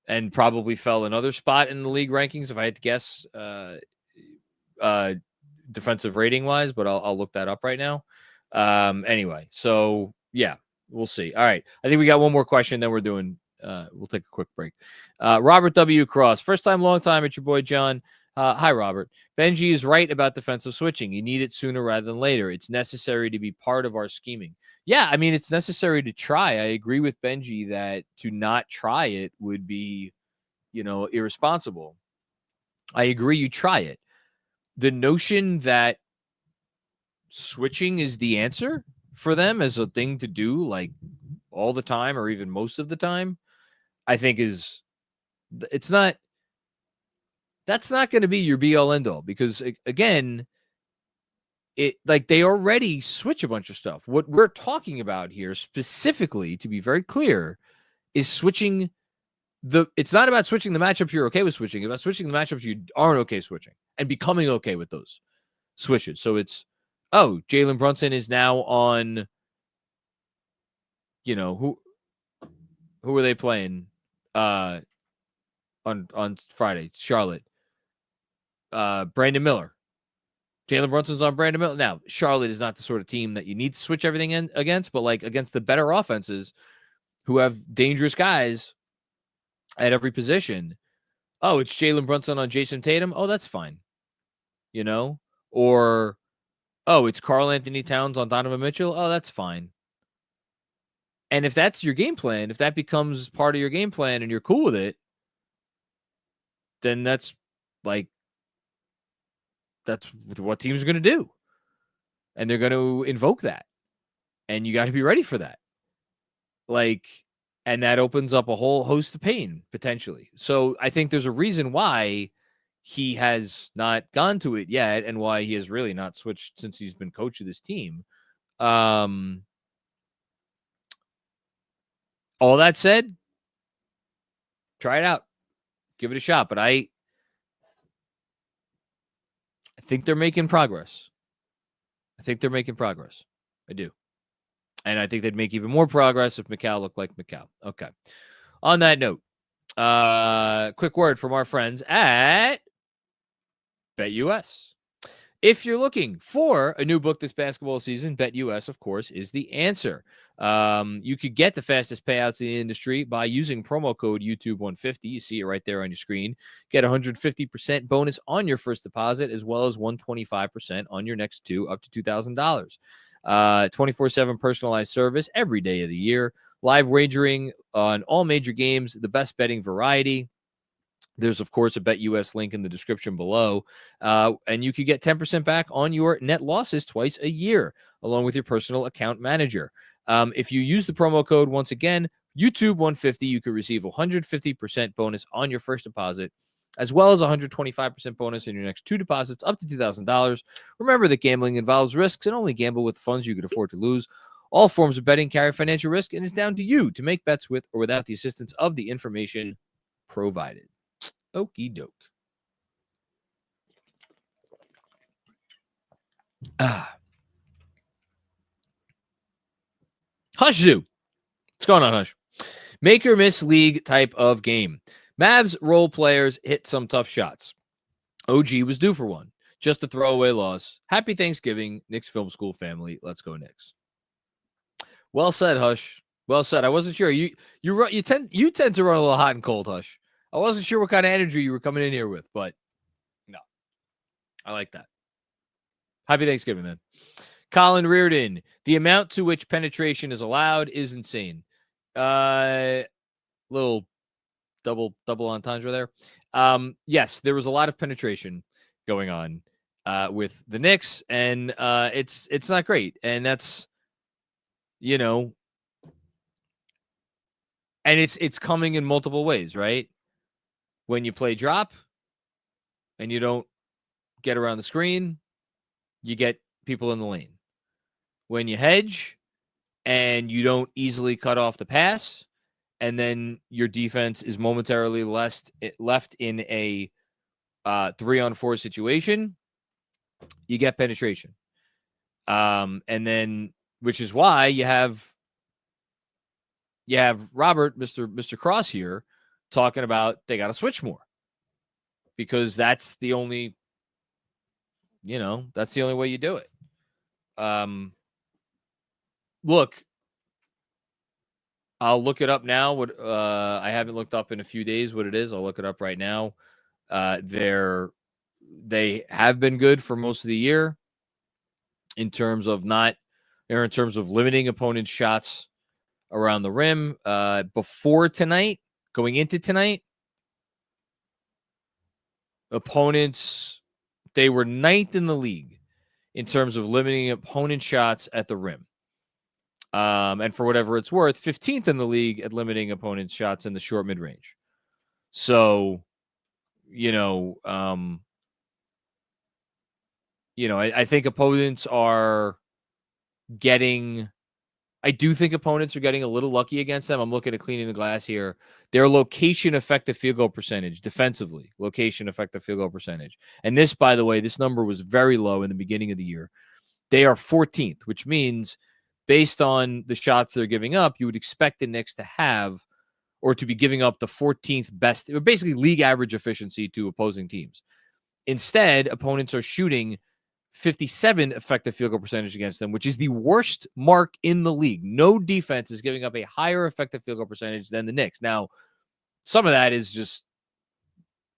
and probably fell another spot in the league rankings if I had to guess, defensive rating wise. But I'll look that up right now. Anyway, so yeah, we'll see. All right, I think we got one more question, then we're doing. We'll take a quick break. Robert W. Cross, first time, long time. It's your boy John. Hi, Robert. Benji is right about defensive switching. You need it sooner rather than later. It's necessary to be part of our scheming. Yeah, I mean, it's necessary to try. I agree with Benji that to not try it would be, irresponsible. I agree you try it. The notion that switching is the answer for them as a thing to do, like all the time or even most of the time, I think that's not going to be your be all end all, because again, they already switch a bunch of stuff. What we're talking about here specifically, to be very clear, is switching it's not about switching the matchups you're okay with switching. It's about switching the matchups you aren't okay switching and becoming okay with those switches. So it's, Jalen Brunson is now on, who are they playing on Friday? Charlotte. Brandon Miller. Jalen Brunson's on Brandon Miller. Now, Charlotte is not the sort of team that you need to switch everything against, but like against the better offenses who have dangerous guys at every position. Oh, it's Jalen Brunson on Jason Tatum. Oh, that's fine. Or, it's Karl Anthony Towns on Donovan Mitchell. Oh, that's fine. And if that's your game plan, if that becomes part of your game plan and you're cool with it, then that's what teams are going to do. And they're going to invoke that. And you got to be ready for that. And that opens up a whole host of pain, potentially. So I think there's a reason why he has not gone to it yet and why he has really not switched since he's been coach of this team. All that said, try it out. Give it a shot. But I think they're making progress. I do. And I think they'd make even more progress if Mikal looked like Mikal. Okay. On that note, quick word from our friends at BetUS. If you're looking for a new book this basketball season, BetUS, of course, is the answer. You could get the fastest payouts in the industry by using promo code YouTube150. You see it right there on your screen. Get 150% bonus on your first deposit, as well as 125% on your next two, up to $2,000. 24/7 personalized service every day of the year. Live wagering on all major games, the best betting variety. There's, of course, a BetUS link in the description below. And you can get 10% back on your net losses twice a year, along with your personal account manager. If you use the promo code, once again, YouTube150, you could receive 150% bonus on your first deposit, as well as 125% bonus in your next two deposits up to $2,000. Remember that gambling involves risks, and only gamble with funds you can afford to lose. All forms of betting carry financial risk, and it's down to you to make bets with or without the assistance of the information provided. Okie doke. Hush Zoo. What's going on, Hush? Make or miss league type of game. Mavs role players hit some tough shots. OG was due for one. Just a throwaway loss. Happy Thanksgiving, Knicks Film School family. Let's go Knicks. Well said, Hush. Well said. I wasn't sure. You tend to run a little hot and cold, Hush. I wasn't sure what kind of energy you were coming in here with, but no. I like that. Happy Thanksgiving, man. Colin Reardon, the amount to which penetration is allowed is insane. Little double entendre there. Yes, there was a lot of penetration going on with the Knicks, and it's not great. And that's, and it's coming in multiple ways, right? When you play drop and you don't get around the screen, you get people in the lane. When you hedge and you don't easily cut off the pass, and then your defense is momentarily left in a 3-on-4 situation, you get penetration. And then which is why you have Robert, Mr. Cross here, talking about they got to switch more because that's the only way you do it. Look, I'll look it up now. What I haven't looked up in a few days what it is. I'll look it up right now. They have been good for most of the year in terms of limiting opponents' shots around the rim. Before tonight, going into tonight, opponents, they were 9th in the league in terms of limiting opponent shots at the rim. And for whatever it's worth, 15th in the league at limiting opponents' shots in the short mid-range. So, I think opponents are getting a little lucky against them. I'm looking at cleaning the glass here. Their location effective field goal percentage defensively, location effective field goal percentage. And this, by the way, this number was very low in the beginning of the year. They are 14th, which means based on the shots they're giving up, you would expect the Knicks to have or to be giving up the 14th best, basically league average efficiency to opposing teams. Instead, opponents are shooting 57 effective field goal percentage against them, which is the worst mark in the league. No defense is giving up a higher effective field goal percentage than the Knicks. Now, some of that is just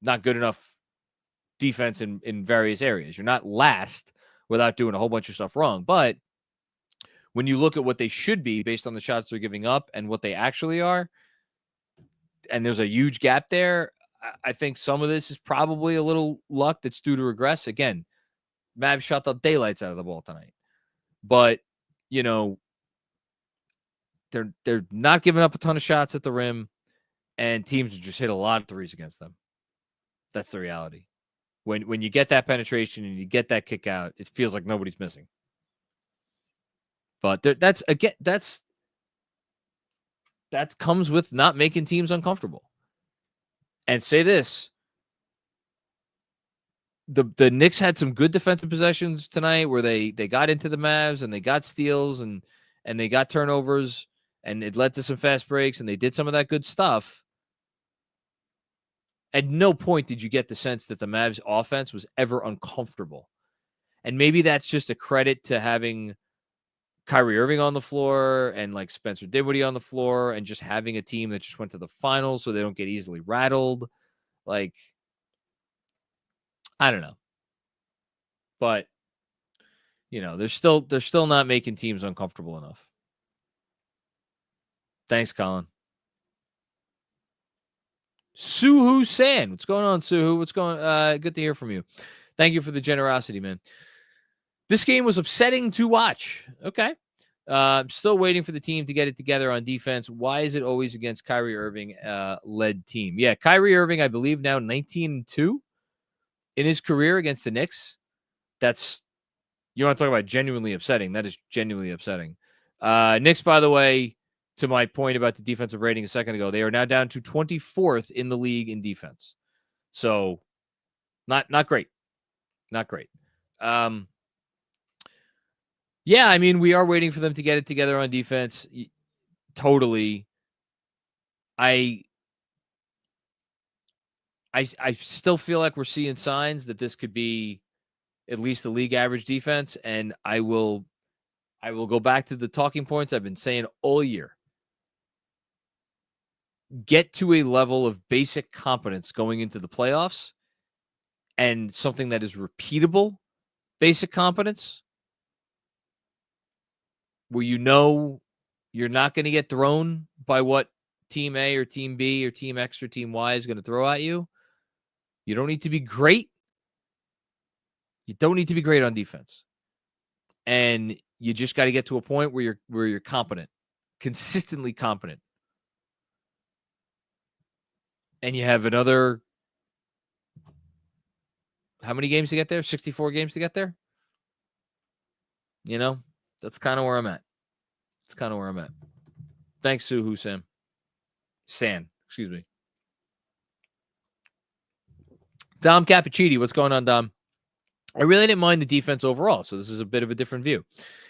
not good enough defense in various areas. You're not last without doing a whole bunch of stuff wrong. But when you look at what they should be based on the shots they're giving up and what they actually are, and there's a huge gap there, I think some of this is probably a little luck that's due to regress. Again, Mavs shot the daylights out of the ball tonight. But, they're not giving up a ton of shots at the rim, and teams just hit a lot of threes against them. That's the reality. When you get that penetration and you get that kick out, it feels like nobody's missing. But that comes with not making teams uncomfortable. And say this, the Knicks had some good defensive possessions tonight where they got into the Mavs and they got steals and they got turnovers and it led to some fast breaks and they did some of that good stuff. At no point did you get the sense that the Mavs offense was ever uncomfortable. And maybe that's just a credit to having Kyrie Irving on the floor and like Spencer Dinwiddie on the floor and just having a team that just went to the finals so they don't get easily rattled. Like, I don't know. But, they're still not making teams uncomfortable enough. Thanks, Colin. Suhu San. What's going on, Suhu? What's going good to hear from you. Thank you for the generosity, man. This game was upsetting to watch. Okay. I'm still waiting for the team to get it together on defense. Why is it always against Kyrie Irving led team? Yeah, Kyrie Irving, I believe now 19-2 in his career against the Knicks. You want to talk about genuinely upsetting. That is genuinely upsetting. Knicks, by the way, to my point about the defensive rating a second ago, they are now down to 24th in the league in defense. So not great. Not great. Yeah, I mean, we are waiting for them to get it together on defense. Totally. I still feel like we're seeing signs that this could be at least the league average defense, and I will go back to the talking points I've been saying all year. Get to a level of basic competence going into the playoffs and something that is repeatable basic competence where you're not going to get thrown by what team A or team B or team X or team Y is going to throw at you. You don't need to be great. You don't need to be great on defense. And you just got to get to a point where you're competent, consistently competent. And you have another, how many games to get there? 64 games to get there? That's kind of where I'm at. That's kind of where I'm at. Thanks, Suhu Sam. San, excuse me. Dom Cappuccini, what's going on, Dom? I really didn't mind the defense overall, so this is a bit of a different view.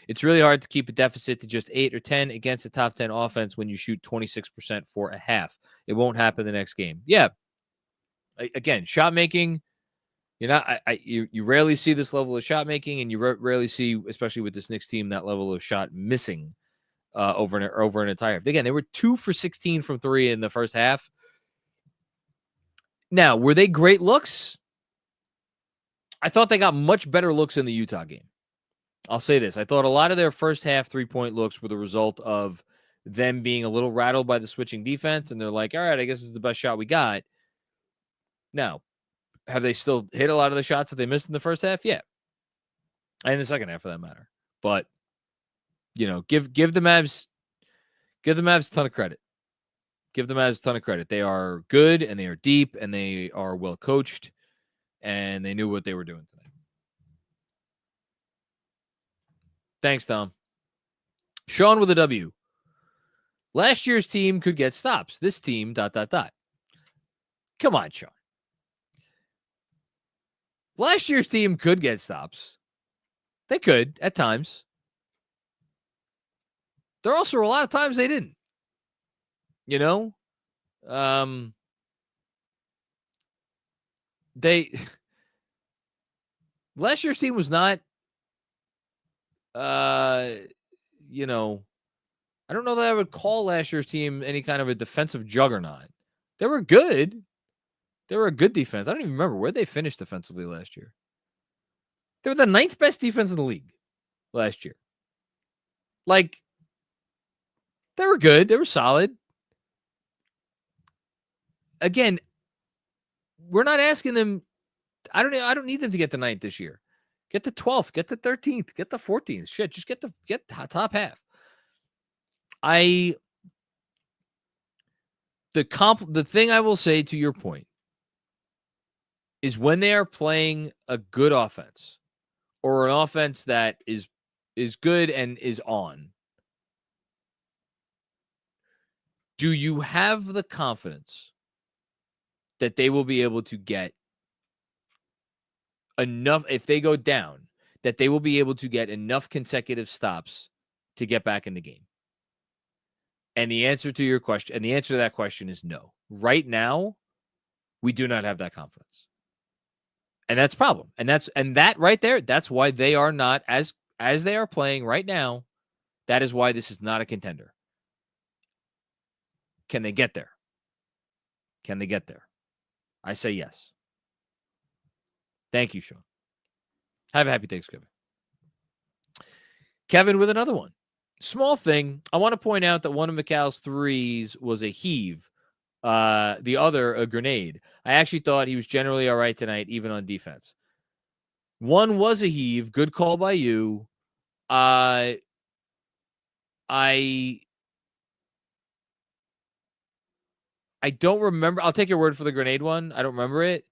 It's really hard to keep a deficit to just 8 or 10 against a top 10 offense when you shoot 26% for a half. It won't happen the next game. Yeah. Again, shot making, you rarely see this level of shot making, and you rarely see, especially with this Knicks team, that level of shot missing over an entire half. Again, they were 2 for 16 from 3 in the first half. Now, were they great looks? I thought they got much better looks in the Utah game. I'll say this. I thought a lot of their first half 3-point looks were the result of them being a little rattled by the switching defense, and they're like, all right, I guess this is the best shot we got. Now, have they still hit a lot of the shots that they missed in the first half? Yeah. And the second half, for that matter. But, give the Mavs a ton of credit. Give the Mavs a ton of credit. They are good, and they are deep, and they are well coached, and they knew what they were doing tonight. Thanks, Tom. Sean with a W. Last year's team could get stops. This team, ... Come on, Sean. Last year's team could get stops. They could, at times. There also were a lot of times they didn't. Last year's team was not, I don't know that I would call last year's team any kind of a defensive juggernaut. They were good. They were a good defense. I don't even remember where they finished defensively last year. They were the 9th best defense in the league last year. Like, they were good. They were solid. Again, we're not asking them. I don't need them to get the 9th this year. Get the 12th. Get the 13th. Get the 14th. Shit, just get top half. The thing I will say to your point is when they are playing a good offense or an offense that is good and is on, do you have the confidence that they will be able to get enough, if they go down, that they will be able to get enough consecutive stops to get back in the game? And the answer to that question is no. Right now, we do not have that confidence. And that's a problem. And that right there, that's why they are not, as they are playing right now, that is why this is not a contender. Can they get there? Can they get there? I say yes. Thank you, Sean. Have a happy Thanksgiving. Kevin with another one. Small thing. I want to point out that one of McCall's threes was a heave. The other, a grenade. I actually thought he was generally all right tonight, even on defense. One was a heave. Good call by you. I don't remember. I'll take your word for the grenade one. I don't remember it.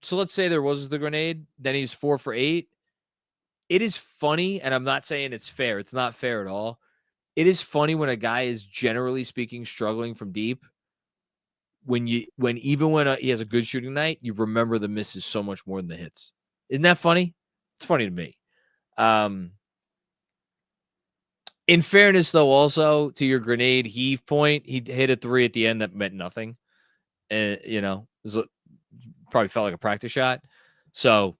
So let's say there was the grenade. Then he's 4 for 8. It is funny, and I'm not saying it's fair. It's not fair at all. It is funny when a guy is, generally speaking, struggling from deep. When he has a good shooting night, you remember the misses so much more than the hits. Isn't that funny? It's funny to me. In fairness, though, also to your grenade heave point, he hit a 3 at the end that meant nothing. And probably felt like a practice shot. So,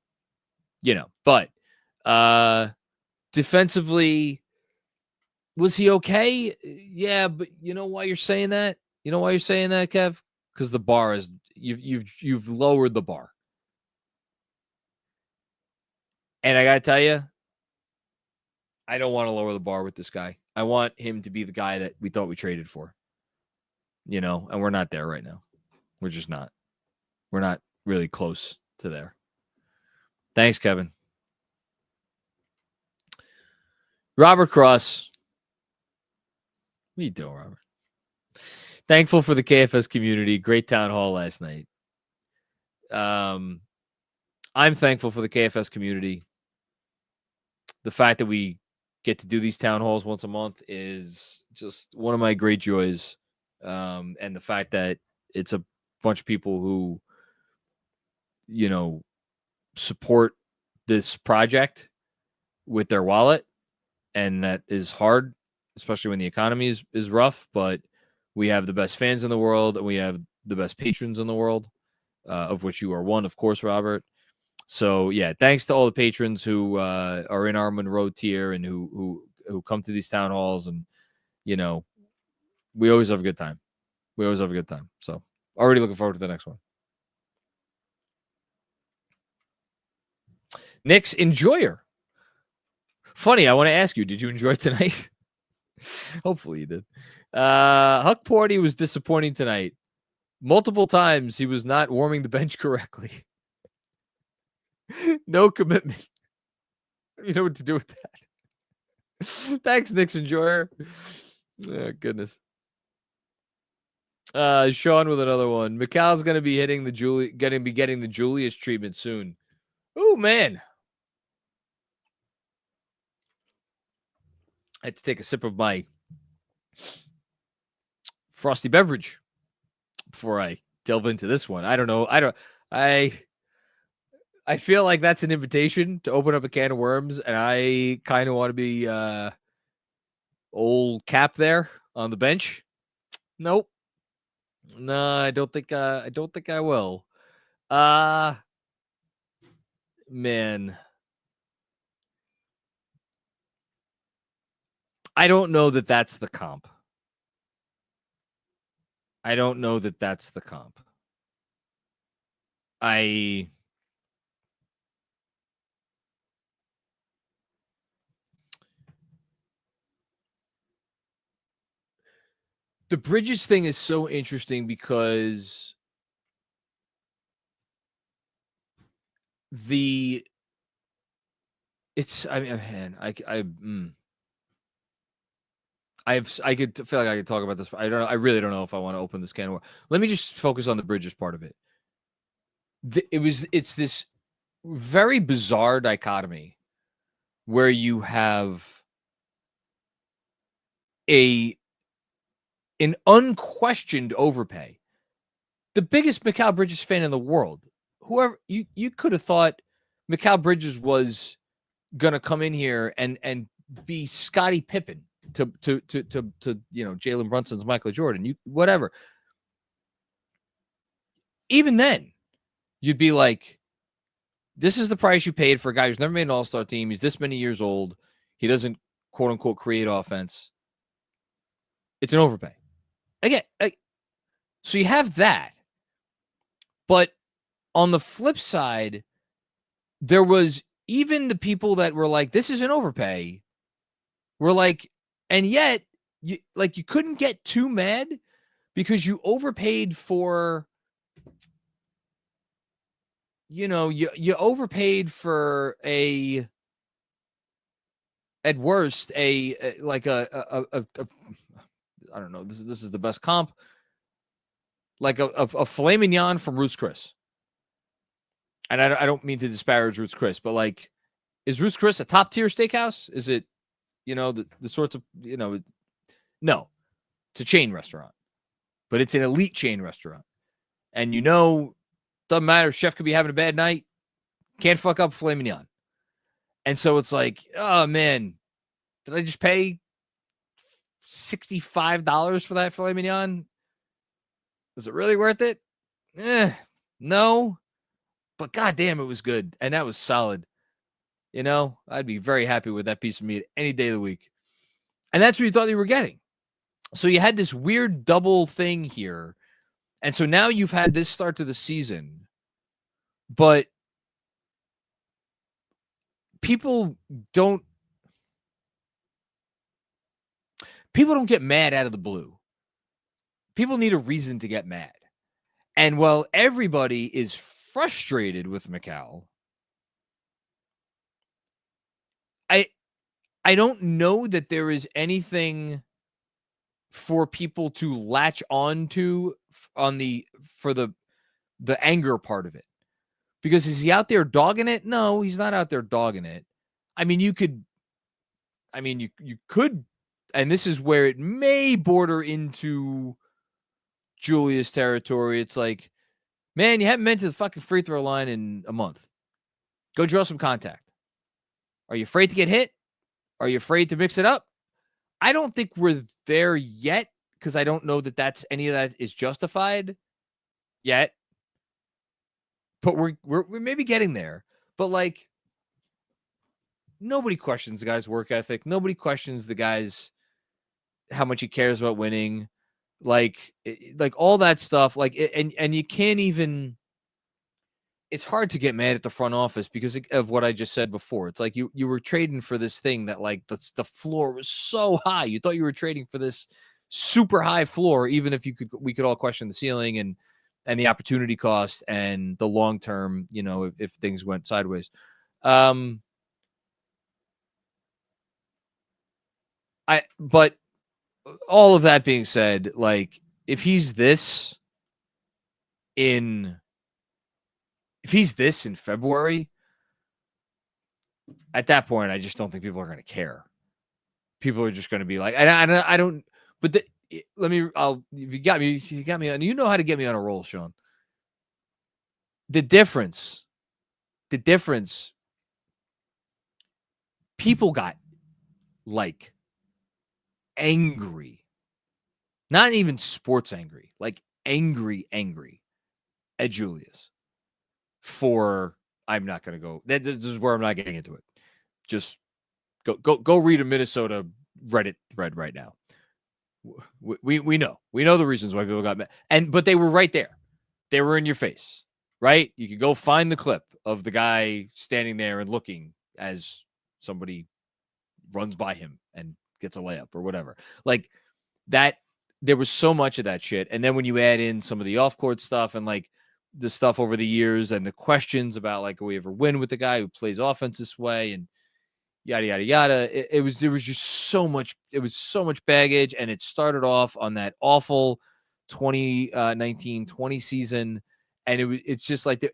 but defensively, was he okay? Yeah, but you know why you're saying that? You know why you're saying that, Kev? Because the bar is you've lowered the bar. And I gotta tell you, I don't want to lower the bar with this guy. I want him to be the guy that we thought we traded for. And we're not there right now. We're just not. We're not really close to there. Thanks, Kevin. Robert Cross. What are you doing, Robert? Thankful for the KFS community. Great town hall last night. I'm thankful for the KFS community. The fact that we get to do these town halls once a month is just one of my great joys. And the fact that it's a bunch of people who, support this project with their wallet, and that is hard, especially when the economy is rough. But we have the best fans in the world, and we have the best patrons in the world, of which you are one, of course, Robert. So yeah, thanks to all the patrons who are in our Monroe tier and who come to these town halls, and we always have a good time. So already looking forward to the next one. Knicks enjoyer. Funny, I want to ask you, did you enjoy tonight? Hopefully you did. Huck Porty was disappointing tonight. Multiple times he was not warming the bench correctly. No commitment. You know what to do with that. Thanks, Knicks enjoyer. Oh, goodness. Sean with another one. Mikhal's gonna be getting the Julius treatment soon. Oh man. I had to take a sip of my frosty beverage before I delve into this one. I don't know. I feel like that's an invitation to open up a can of worms, and I kind of want to be old Cap there on the bench. Nope. No, I don't think I will. Man. I don't know that that's the comp. The Bridges thing is so interesting because I could feel like I could talk about this. I really don't know if I want to open this can of worms. Let me just focus on the Bridges part of it. It's this very bizarre dichotomy where you have an unquestioned overpay. The biggest Mikal Bridges fan in the world. Whoever you could have thought Mikal Bridges was gonna come in here and be Scottie Pippen to Jalen Brunson's Michael Jordan. Whatever. Even then, you'd be like, this is the price you paid for a guy who's never made an all-star team. He's this many years old. He doesn't, quote unquote, create offense. It's an overpay. Again, so you have that. But on the flip side, there was even the people that were like, this is an overpay. Were like, and yet you couldn't get too mad because you overpaid for, you overpaid for at worst I don't know. This is the best comp. Like a filet mignon from Ruth's Chris. And I don't mean to disparage Ruth's Chris, but like, is Ruth's Chris a top tier steakhouse? Is it, the sorts of, no, it's a chain restaurant, but it's an elite chain restaurant. And doesn't matter. Chef could be having a bad night. Can't fuck up filet mignon. And so it's like, oh man, did I just pay $65 for that filet mignon? Was it really worth it? No. But goddamn, it was good. And that was solid. I'd be very happy with that piece of meat any day of the week. And that's what you thought you were getting. So you had this weird double thing here. And so now you've had this start to the season. But people don't get mad out of the blue. People need a reason to get mad. And while everybody is frustrated with Mikal, I don't know that there is anything for people to latch on to for the anger part of it. Because is he out there dogging it? No, he's not out there dogging it. I mean, you could, and this is where it may border into Julius territory. It's like, man, you haven't been to the fucking free throw line in a month. Go draw some contact. Are you afraid to get hit? Are you afraid to mix it up? I don't think we're there yet because I don't know that any of that is justified yet. But we're maybe getting there. But like, nobody questions the guy's work ethic. Nobody questions the guy's how much he cares about winning. Like all that stuff. Like, and you can't even. It's hard to get mad at the front office because of what I just said before. It's like you were trading for this thing that like the floor was so high. You thought you were trading for this super high floor, even if we could all question the ceiling and the opportunity cost and the long term, if things went sideways. But all of that being said, like if he's this in February, at that point, I just don't think people are going to care. People are just going to be like, I don't. But you got me, and you know how to get me on a roll, Sean. The difference. People got like angry, not even sports angry, like angry at Julius. I'm not going to go. This is where I'm not getting into it. Just go read a Minnesota Reddit thread right now. We know the reasons why people got mad, but they were right there. They were in your face, right? You could go find the clip of the guy standing there and looking as somebody runs by him and gets a layup or whatever. Like that, there was so much of that shit. And then when you add in some of the off-court stuff and like the stuff over the years and the questions about like, will we ever win with the guy who plays offense this way and yada, yada, yada. There was just so much. It was so much baggage. And it started off on that awful 2019-20 season. And it's just like there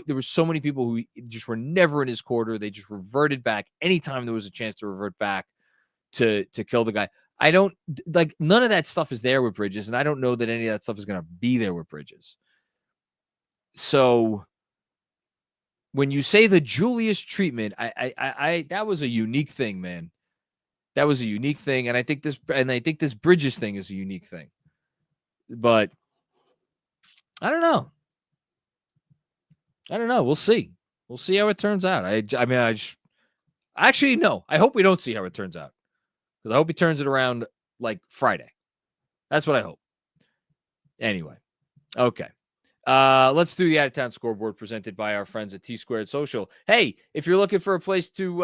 were so many people who just were never in his quarter. They just reverted back anytime there was a chance to revert back to kill the guy. I don't like none of that stuff is there with Bridges. And I don't know that any of that stuff is going to be there with Bridges. So when you say the Julius treatment, I that was a unique thing, man. That was a unique thing, and I think this Bridges thing is a unique thing. But I don't know. We'll see. We'll see how it turns out. Actually no. I hope we don't see how it turns out because I hope he turns it around like Friday. That's what I hope. Anyway, okay. Let's do the Out of Town Scoreboard presented by our friends at T-Squared Social. Hey, if you're looking for a place to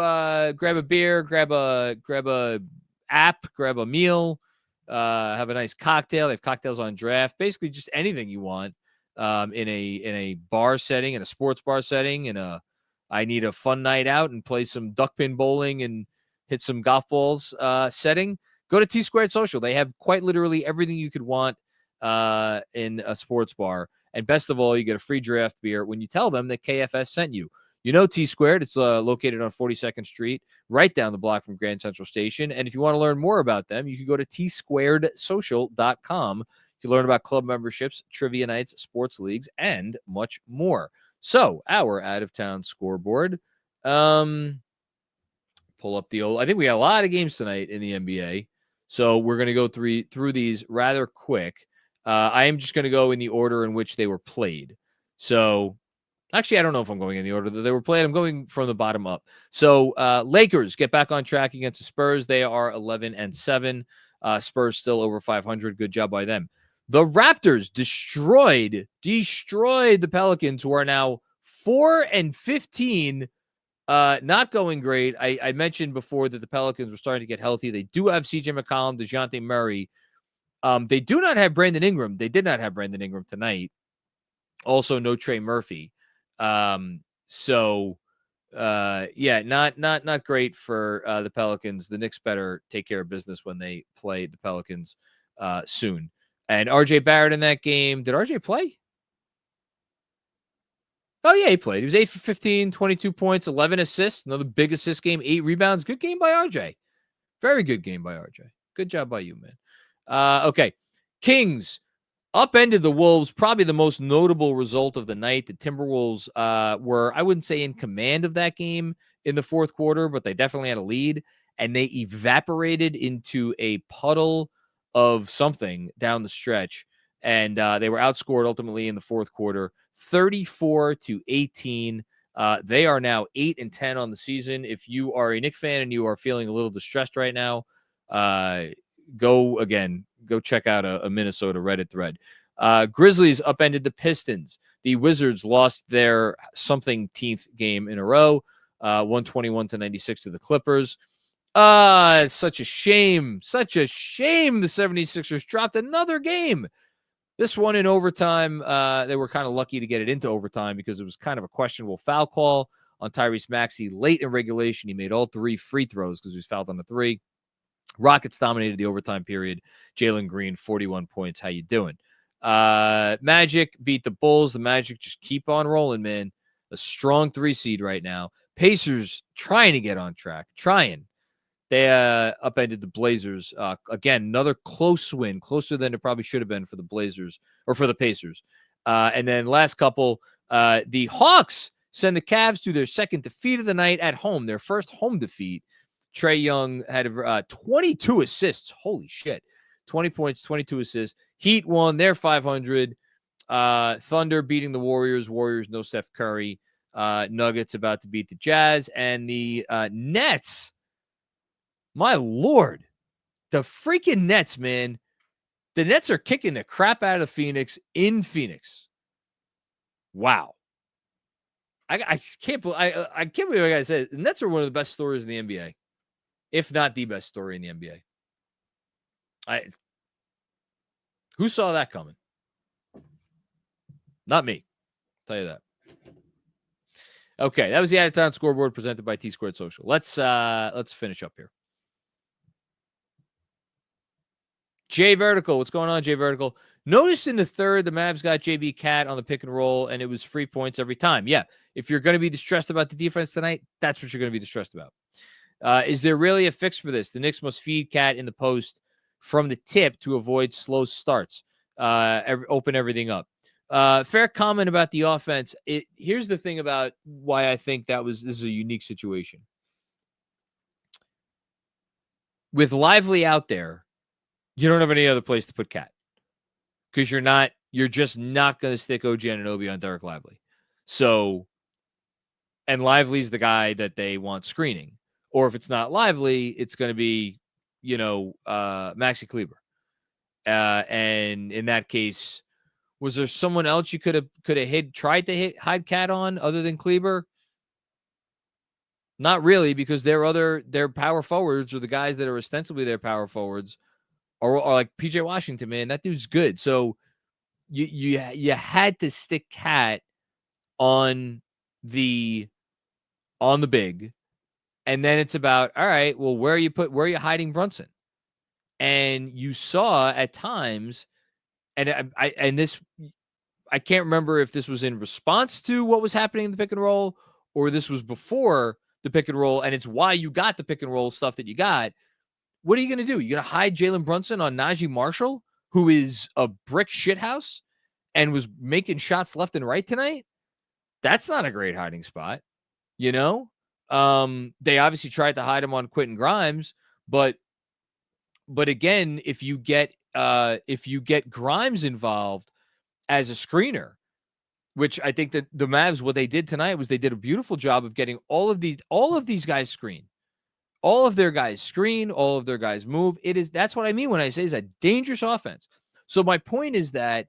grab a beer, grab a app, grab a meal, have a nice cocktail. They have cocktails on draft. Basically, just anything you want in a bar setting, in a sports bar setting, I need a fun night out and play some duckpin bowling and hit some golf balls setting. Go to T-Squared Social. They have quite literally everything you could want in a sports bar. And best of all, you get a free draft beer when you tell them that KFS sent you. You know T-Squared. It's located on 42nd Street, right down the block from Grand Central Station. And if you want to learn more about them, you can go to tsquaredsocial.com. You can learn about club memberships, trivia nights, sports leagues, and much more. So, our out-of-town scoreboard. Pull up the old... I think we got a lot of games tonight in the NBA. So, we're going to go through these rather quick. I am just going to go in the order in which they were played. So, actually, I don't know if I'm going in the order that they were played. I'm going from the bottom up. So, Lakers get back on track against the Spurs. They are 11-7. Spurs still over 500. Good job by them. The Raptors destroyed the Pelicans, who are now 4-15. Not going great. I mentioned before that the Pelicans were starting to get healthy. They do have CJ McCollum, DeJounte Murray. They do not have Brandon Ingram. They did not have Brandon Ingram tonight. Also, no Trey Murphy. Not great for the Pelicans. The Knicks better take care of business when they play the Pelicans soon. And RJ Barrett in that game. Did RJ play? Oh, yeah, he played. He was 8 for 15, 22 points, 11 assists. Another big assist game, 8 rebounds. Good game by RJ. Very good game by RJ. Good job by you, man. Okay. Kings upended the Wolves. Probably the most notable result of the night. The Timberwolves were, I wouldn't say in command of that game in the fourth quarter, but they definitely had a lead, and they evaporated into a puddle of something down the stretch, and they were outscored ultimately in the fourth quarter, 34-18. They are now 8-10 on the season. If you are a Knicks fan and you are feeling a little distressed right now, go check out a Minnesota Reddit thread. Grizzlies upended the Pistons. The Wizards lost their something-teenth game in a row, 121-96 to the Clippers. It's such a shame. Such a shame the 76ers dropped another game. This one in overtime, they were kind of lucky to get it into overtime because it was kind of a questionable foul call on Tyrese Maxey late in regulation. He made all 3 free throws because he was fouled on the 3. Rockets dominated the overtime period. Jalen Green, 41 points. How you doing? Magic beat the Bulls. The Magic just keep on rolling, man. A strong 3 seed right now. Pacers trying to get on track. They upended the Blazers. Again, another close win, closer than it probably should have been for the Blazers or for the Pacers. And then last couple, the Hawks send the Cavs to their second defeat of the night at home, their first home defeat. Trae Young had 22 assists. Holy shit. 20 points, 22 assists. Heat won. They're 500. Thunder beating the Warriors. Warriors, no Steph Curry. Nuggets about to beat the Jazz. And the Nets, my Lord, the freaking Nets, man. The Nets are kicking the crap out of Phoenix in Phoenix. Wow. I can't believe I can't believe what I said. The Nets are one of the best stories in the NBA, if not the best story in the NBA. Who saw that coming? Not me. I'll tell you that. Okay, that was the Out of Town Scoreboard presented by T Squared Social. Let's finish up here. Jay Vertical, what's going on, Jay Vertical? Notice in the third, the Mavs got JB Cat on the pick and roll, and it was free points every time. Yeah, if you're going to be distressed about the defense tonight, that's what you're going to be distressed about. Is there really a fix for this? The Knicks must feed Cat in the post from the tip to avoid slow starts. Open everything up. Fair comment about the offense. Here's the thing about why I think this is a unique situation. With Lively out there, you don't have any other place to put Cat because you're just not going to stick OG Anunoby on Derek Lively. So, and Lively's the guy that they want screening. Or if it's not Lively, it's going to be, Maxi Kleber. And in that case, was there someone else you could have tried to hide Cat on other than Kleber? Not really, because their power forwards, or the guys that are ostensibly their power forwards, are like PJ Washington, man. That dude's good. So you had to stick Cat on the big, and then it's about, all right, well, where are you hiding Brunson? And you saw at times, and I can't remember if this was in response to what was happening in the pick and roll, or this was before the pick and roll, and it's why you got the pick and roll stuff that you got. What are you going to do? You're going to hide Jalen Brunson on Najee Marshall, who is a brick shithouse and was making shots left and right tonight? That's not a great hiding spot, They obviously tried to hide him on Quentin Grimes, but again, if you get Grimes involved as a screener, which I think that the Mavs, what they did tonight was they did a beautiful job of getting all of these guys screened. All of their guys screen, all of their guys move. That's what I mean when I say it's a dangerous offense. So my point is that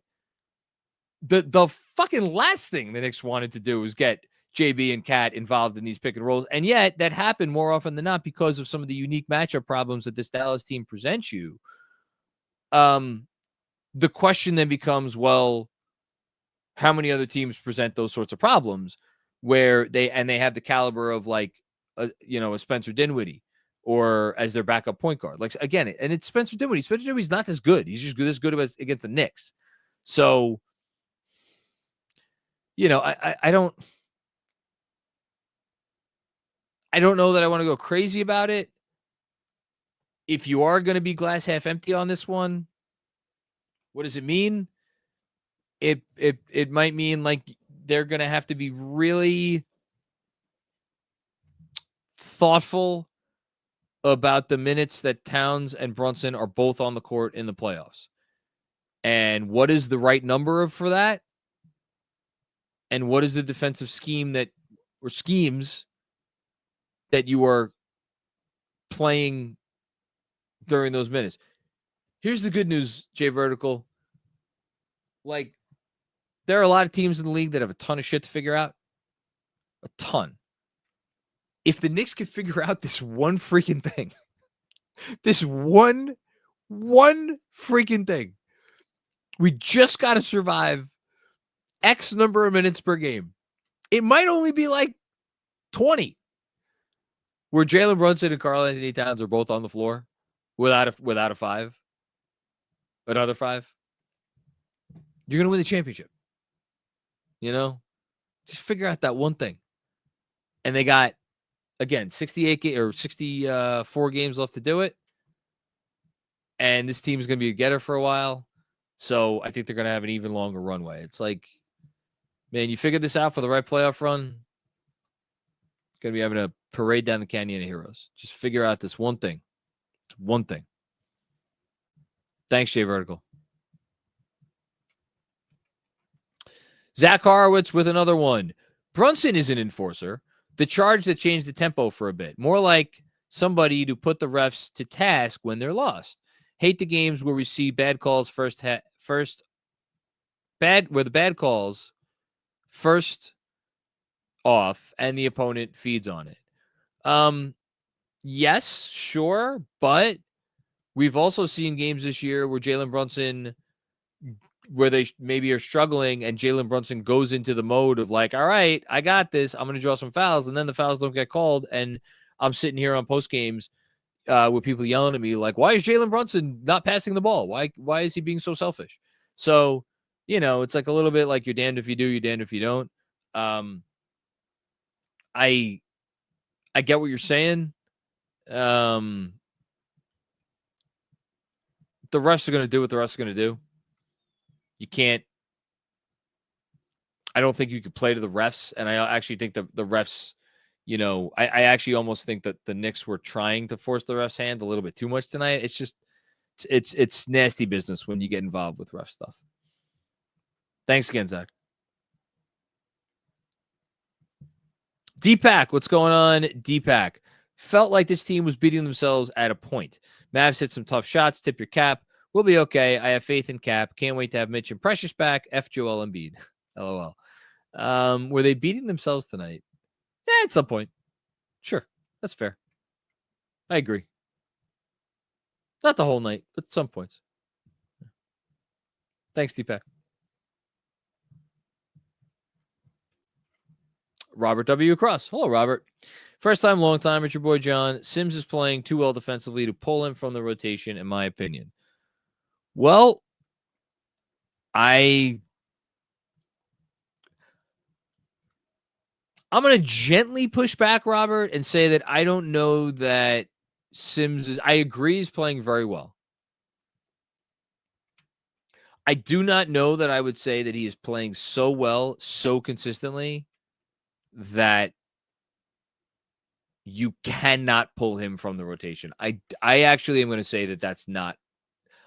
the fucking last thing the Knicks wanted to do was get JB and Cat involved in these pick and rolls. And yet that happened more often than not because of some of the unique matchup problems that this Dallas team presents you. The question then becomes, well, how many other teams present those sorts of problems where they have the caliber of a Spencer Dinwiddie or as their backup point guard? Like, again, and it's Spencer Dinwiddie. Spencer Dinwiddie's not as good. He's just as good against the Knicks. So, I don't know that I want to go crazy about it. If you are going to be glass half empty on this one, what does it mean? it might mean like they're going to have to be really thoughtful about the minutes that Towns and Brunson are both on the court in the playoffs. And what is the right number for that? And what is the defensive scheme or schemes that you are playing during those minutes? Here's the good news, Jay Vertical. Like, there are a lot of teams in the league that have a ton of shit to figure out. A ton. If the Knicks could figure out this one freaking thing, this one freaking thing, we just got to survive X number of minutes per game. It might only be like 20, where Jalen Brunson and Karl-Anthony Towns are both on the floor without a five, another five. You're gonna win the championship. Just figure out that one thing. And they got, again, 64 games left to do it. And this team is going to be a getter for a while. So I think they're going to have an even longer runway. It's like, man, you figured this out for the right playoff run. Going to be having a parade down the Canyon of Heroes. Just figure out this one thing. It's one thing. Thanks, Jay Vertical. Zach Horowitz with another one. Brunson is an enforcer. The charge that changed the tempo for a bit. More like somebody to put the refs to task when they're lost. Hate the games where we see bad calls where the bad calls first off and the opponent feeds on it. Yes, sure, but we've also seen games this year where Jalen Brunson, where they maybe are struggling, and Jalen Brunson goes into the mode of like, all right, I got this. I'm going to draw some fouls, and then the fouls don't get called, and I'm sitting here on post games with people yelling at me like, why is Jalen Brunson not passing the ball? Why is he being so selfish? So, it's like a little bit like you're damned if you do, you're damned if you don't. I get what you're saying. The refs are going to do what the refs are going to do. You can't. I don't think you could play to the refs, and I actually think the refs, I actually almost think that the Knicks were trying to force the refs' hand a little bit too much tonight. It's just, it's nasty business when you get involved with ref stuff. Thanks again, Zach. Deepak, what's going on? Deepak, felt like this team was beating themselves at a point. Mavs hit some tough shots. Tip your cap. We'll be okay. I have faith in Cap. Can't wait to have Mitch and Precious back. F. Joel Embiid. LOL. Were they beating themselves tonight? Yeah, at some point. Sure. That's fair. I agree. Not the whole night, but some points. Thanks, Deepak. Robert W. Cross. Hello, Robert. First time, long time. It's your boy, John. Sims is playing too well defensively to pull him from the rotation, in my opinion. Well, I'm going to gently push back, Robert, and say that I don't know that Sims I agree he's playing very well. I do not know that I would say that he is playing so well, so consistently, that you cannot pull him from the rotation. I actually am going to say that that's not,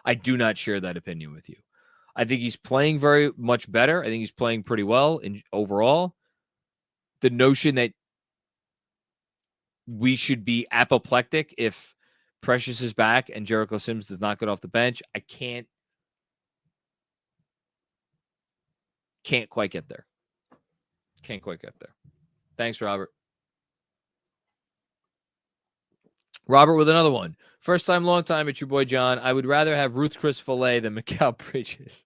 I do not share that opinion with you. I think he's playing very much better. I think he's playing pretty well in overall. The notion that we should be apoplectic if Precious is back and Jericho Sims does not get off the bench, I can't quite get there. Can't quite get there. Thanks, Robert. Robert with another one. First time, long time. It's your boy, John. I would rather have Ruth Chris Fillet than Mikal Bridges.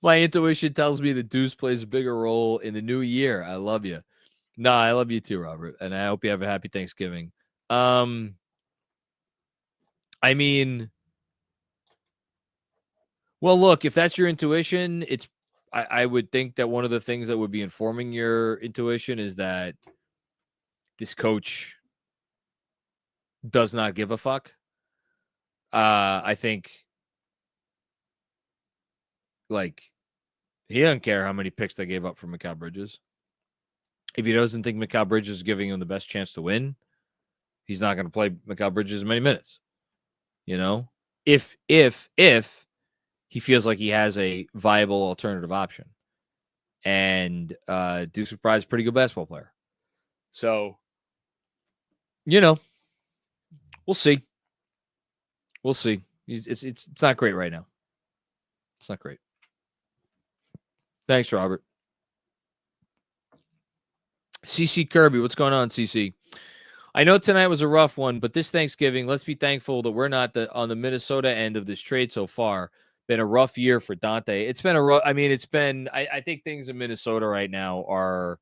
My intuition tells me that Deuce plays a bigger role in the new year. I love you. No, I love you too, Robert. And I hope you have a happy Thanksgiving. I mean, well, look, if that's your intuition, I would think that one of the things that would be informing your intuition is that this coach does not give a fuck. I think Like, he doesn't care how many picks they gave up for Mikal Bridges. If he doesn't think Mikal Bridges is giving him the best chance to win, he's not going to play Mikal Bridges as many minutes. You know, if he feels like he has a viable alternative option, and Deuce McBride's a pretty good basketball player. So, you know, we'll see. We'll see. It's not great right now. It's not great. Thanks, Robert. CC Kirby, what's going on, CC? I know tonight was a rough one, but this Thanksgiving, let's be thankful that we're not on the Minnesota end of this trade so far. Been a rough year for Dante. It's been I think things in Minnesota right now are,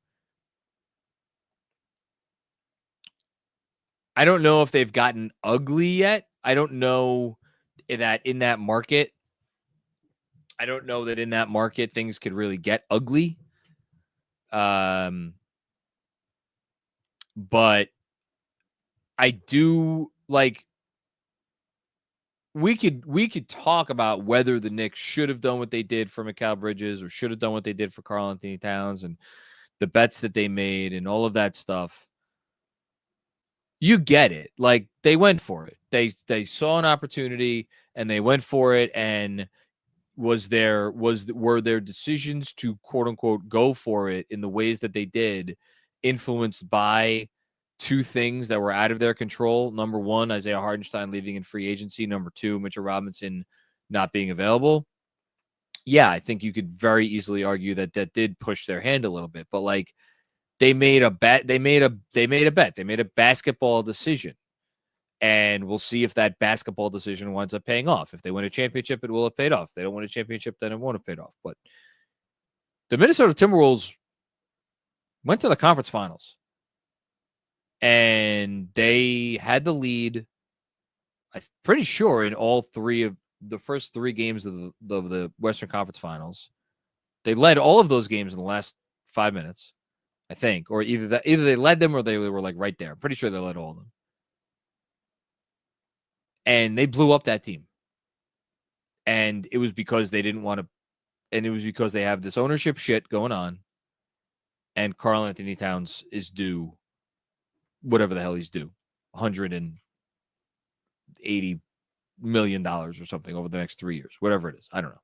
I don't know if they've gotten ugly yet. I don't know that in that market, things could really get ugly. But I do like, we could talk about whether the Knicks should have done what they did for Mikal Bridges or should have done what they did for Karl-Anthony Towns and the bets that they made and all of that stuff. You get it. Like, they went for it. They saw an opportunity and they went for it. And were their decisions to quote unquote go for it in the ways that they did influenced by two things that were out of their control? Number one, Isaiah Hartenstein leaving in free agency. Number two, Mitchell Robinson not being available. Yeah, I think you could very easily argue that did push their hand a little bit, but like, they made a bet. They made a bet. They made a basketball decision. And we'll see if that basketball decision winds up paying off. If they win a championship, it will have paid off. If they don't win a championship, then it won't have paid off. But the Minnesota Timberwolves went to the conference finals. And they had the lead, I'm pretty sure, in all three of the first three games of the Western Conference Finals. They led all of those games in the last 5 minutes, I think. Or either they led them or they were like right there. I'm pretty sure they led all of them. And they blew up that team. And it was because they didn't want to, and it was because they have this ownership shit going on. And Karl-Anthony Towns is due whatever the hell he's due, $180 million or something over the next 3 years, whatever it is. I don't know.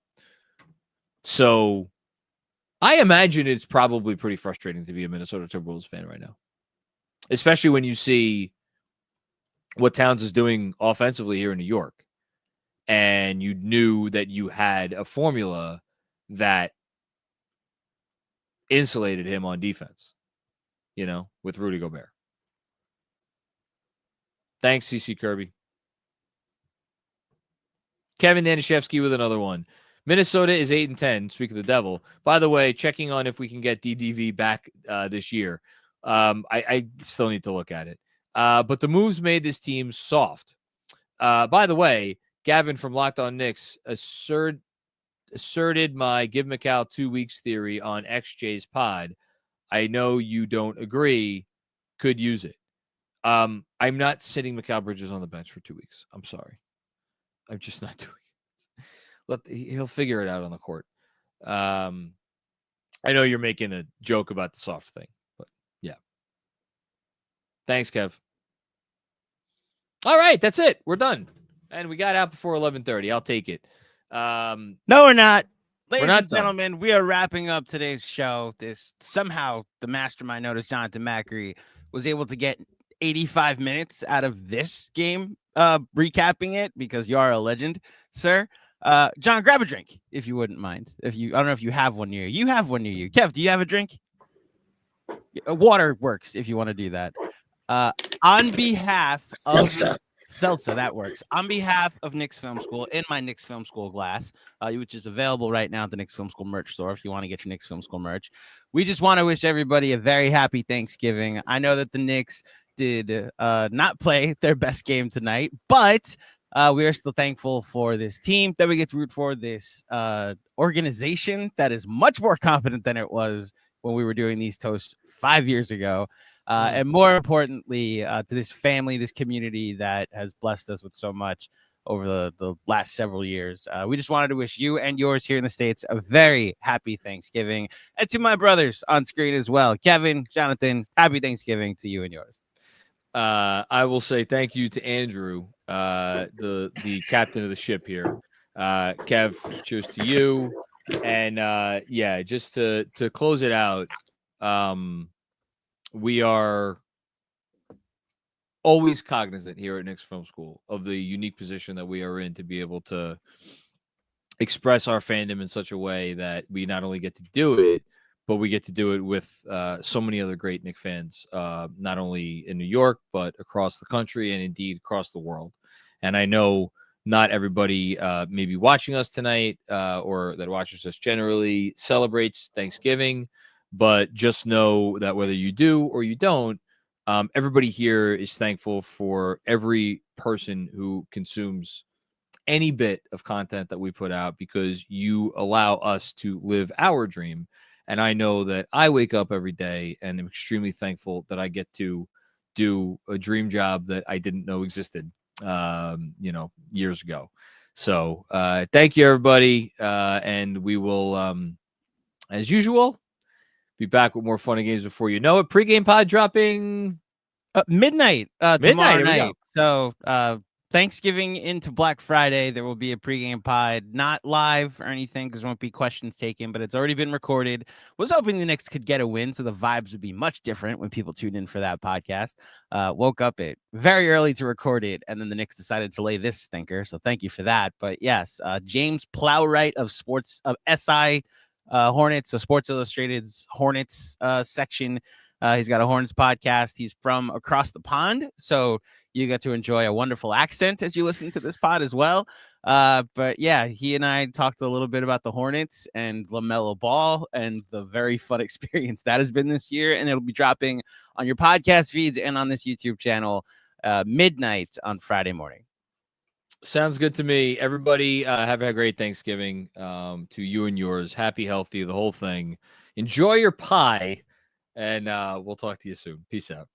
So I imagine it's probably pretty frustrating to be a Minnesota Timberwolves fan right now, especially when you see what Towns is doing offensively here in New York. And you knew that you had a formula that insulated him on defense, with Rudy Gobert. Thanks, CC Kirby. Kevin Danishevsky with another one. Minnesota is 8-10. Speak of the devil. By the way, checking on if we can get DDV back this year. I still need to look at it. But the moves made this team soft. By the way, Gavin from Locked On Knicks asserted my give Mikal 2 weeks theory on XJ's pod. I know you don't agree. Could use it. I'm not sitting Mikal Bridges on the bench for 2 weeks. I'm sorry. I'm just not doing it. He'll figure it out on the court. I know you're making a joke about the soft thing, but yeah. Thanks, Kev. All right, that's it. We're done. And we got out before 11:30. I'll take it. No, we're not. Ladies not and gentlemen, we are wrapping up today's show. Somehow the mastermind known as Jonathan Macri was able to get 85 minutes out of this game, recapping it, because you are a legend, sir. John, grab a drink if you wouldn't mind. I don't know if you have one near you. You have one near you. Kev, do you have a drink? Water works if you want to do that. On behalf of Seltzer, that works. On behalf of Knicks Film School, in my Knicks Film School glass, which is available right now at the Knicks Film School merch store if you want to get your Knicks Film School merch, we just want to wish everybody a very happy Thanksgiving. I know that the Knicks did not play their best game tonight, but we are still thankful for this team that we get to root for, this organization that is much more confident than it was when we were doing these toasts 5 years ago. And more importantly, to this family, this community that has blessed us with so much. over the last several years. We just wanted to wish you and yours here in the States a very happy Thanksgiving, and to my brothers on screen as well. Kevin, Jonathan, happy Thanksgiving to you and yours. I will say thank you to Andrew, the captain of the ship here. Kev, cheers to you. And yeah, just to close it out, we are always cognizant here at Knicks Film School of the unique position that we are in to be able to express our fandom in such a way that we not only get to do it, but we get to do it with so many other great Knicks fans, not only in New York, but across the country and indeed across the world. And I know not everybody maybe watching us tonight or that watches us generally celebrates Thanksgiving, but just know that whether you do or you don't, everybody here is thankful for every person who consumes any bit of content that we put out, because you allow us to live our dream. And I know that I wake up every day and am extremely thankful that I get to do a dream job that I didn't know existed, years ago. So thank you, everybody. And we will, as usual, be back with more fun and games before you know it. Pre-game pod dropping midnight tomorrow Here we night. So Thanksgiving into Black Friday, there will be a pregame pod, not live or anything because there won't be questions taken, but it's already been recorded. Was hoping the Knicks could get a win, so the vibes would be much different when people tune in for that podcast. Woke up it very early to record it, and then the Knicks decided to lay this stinker. So thank you for that. But yes, James Plowright of SI Hornets, so Sports Illustrated's Hornets section. He's got a Hornets podcast. He's from across the pond, so you get to enjoy a wonderful accent as you listen to this pod as well. But yeah, he and I talked a little bit about the Hornets and LaMelo Ball and the very fun experience that has been this year. And it'll be dropping on your podcast feeds and on this YouTube channel midnight on Friday morning. Sounds good to me. Everybody have a great Thanksgiving to you and yours. Happy, healthy, the whole thing. Enjoy your pie, and we'll talk to you soon. Peace out.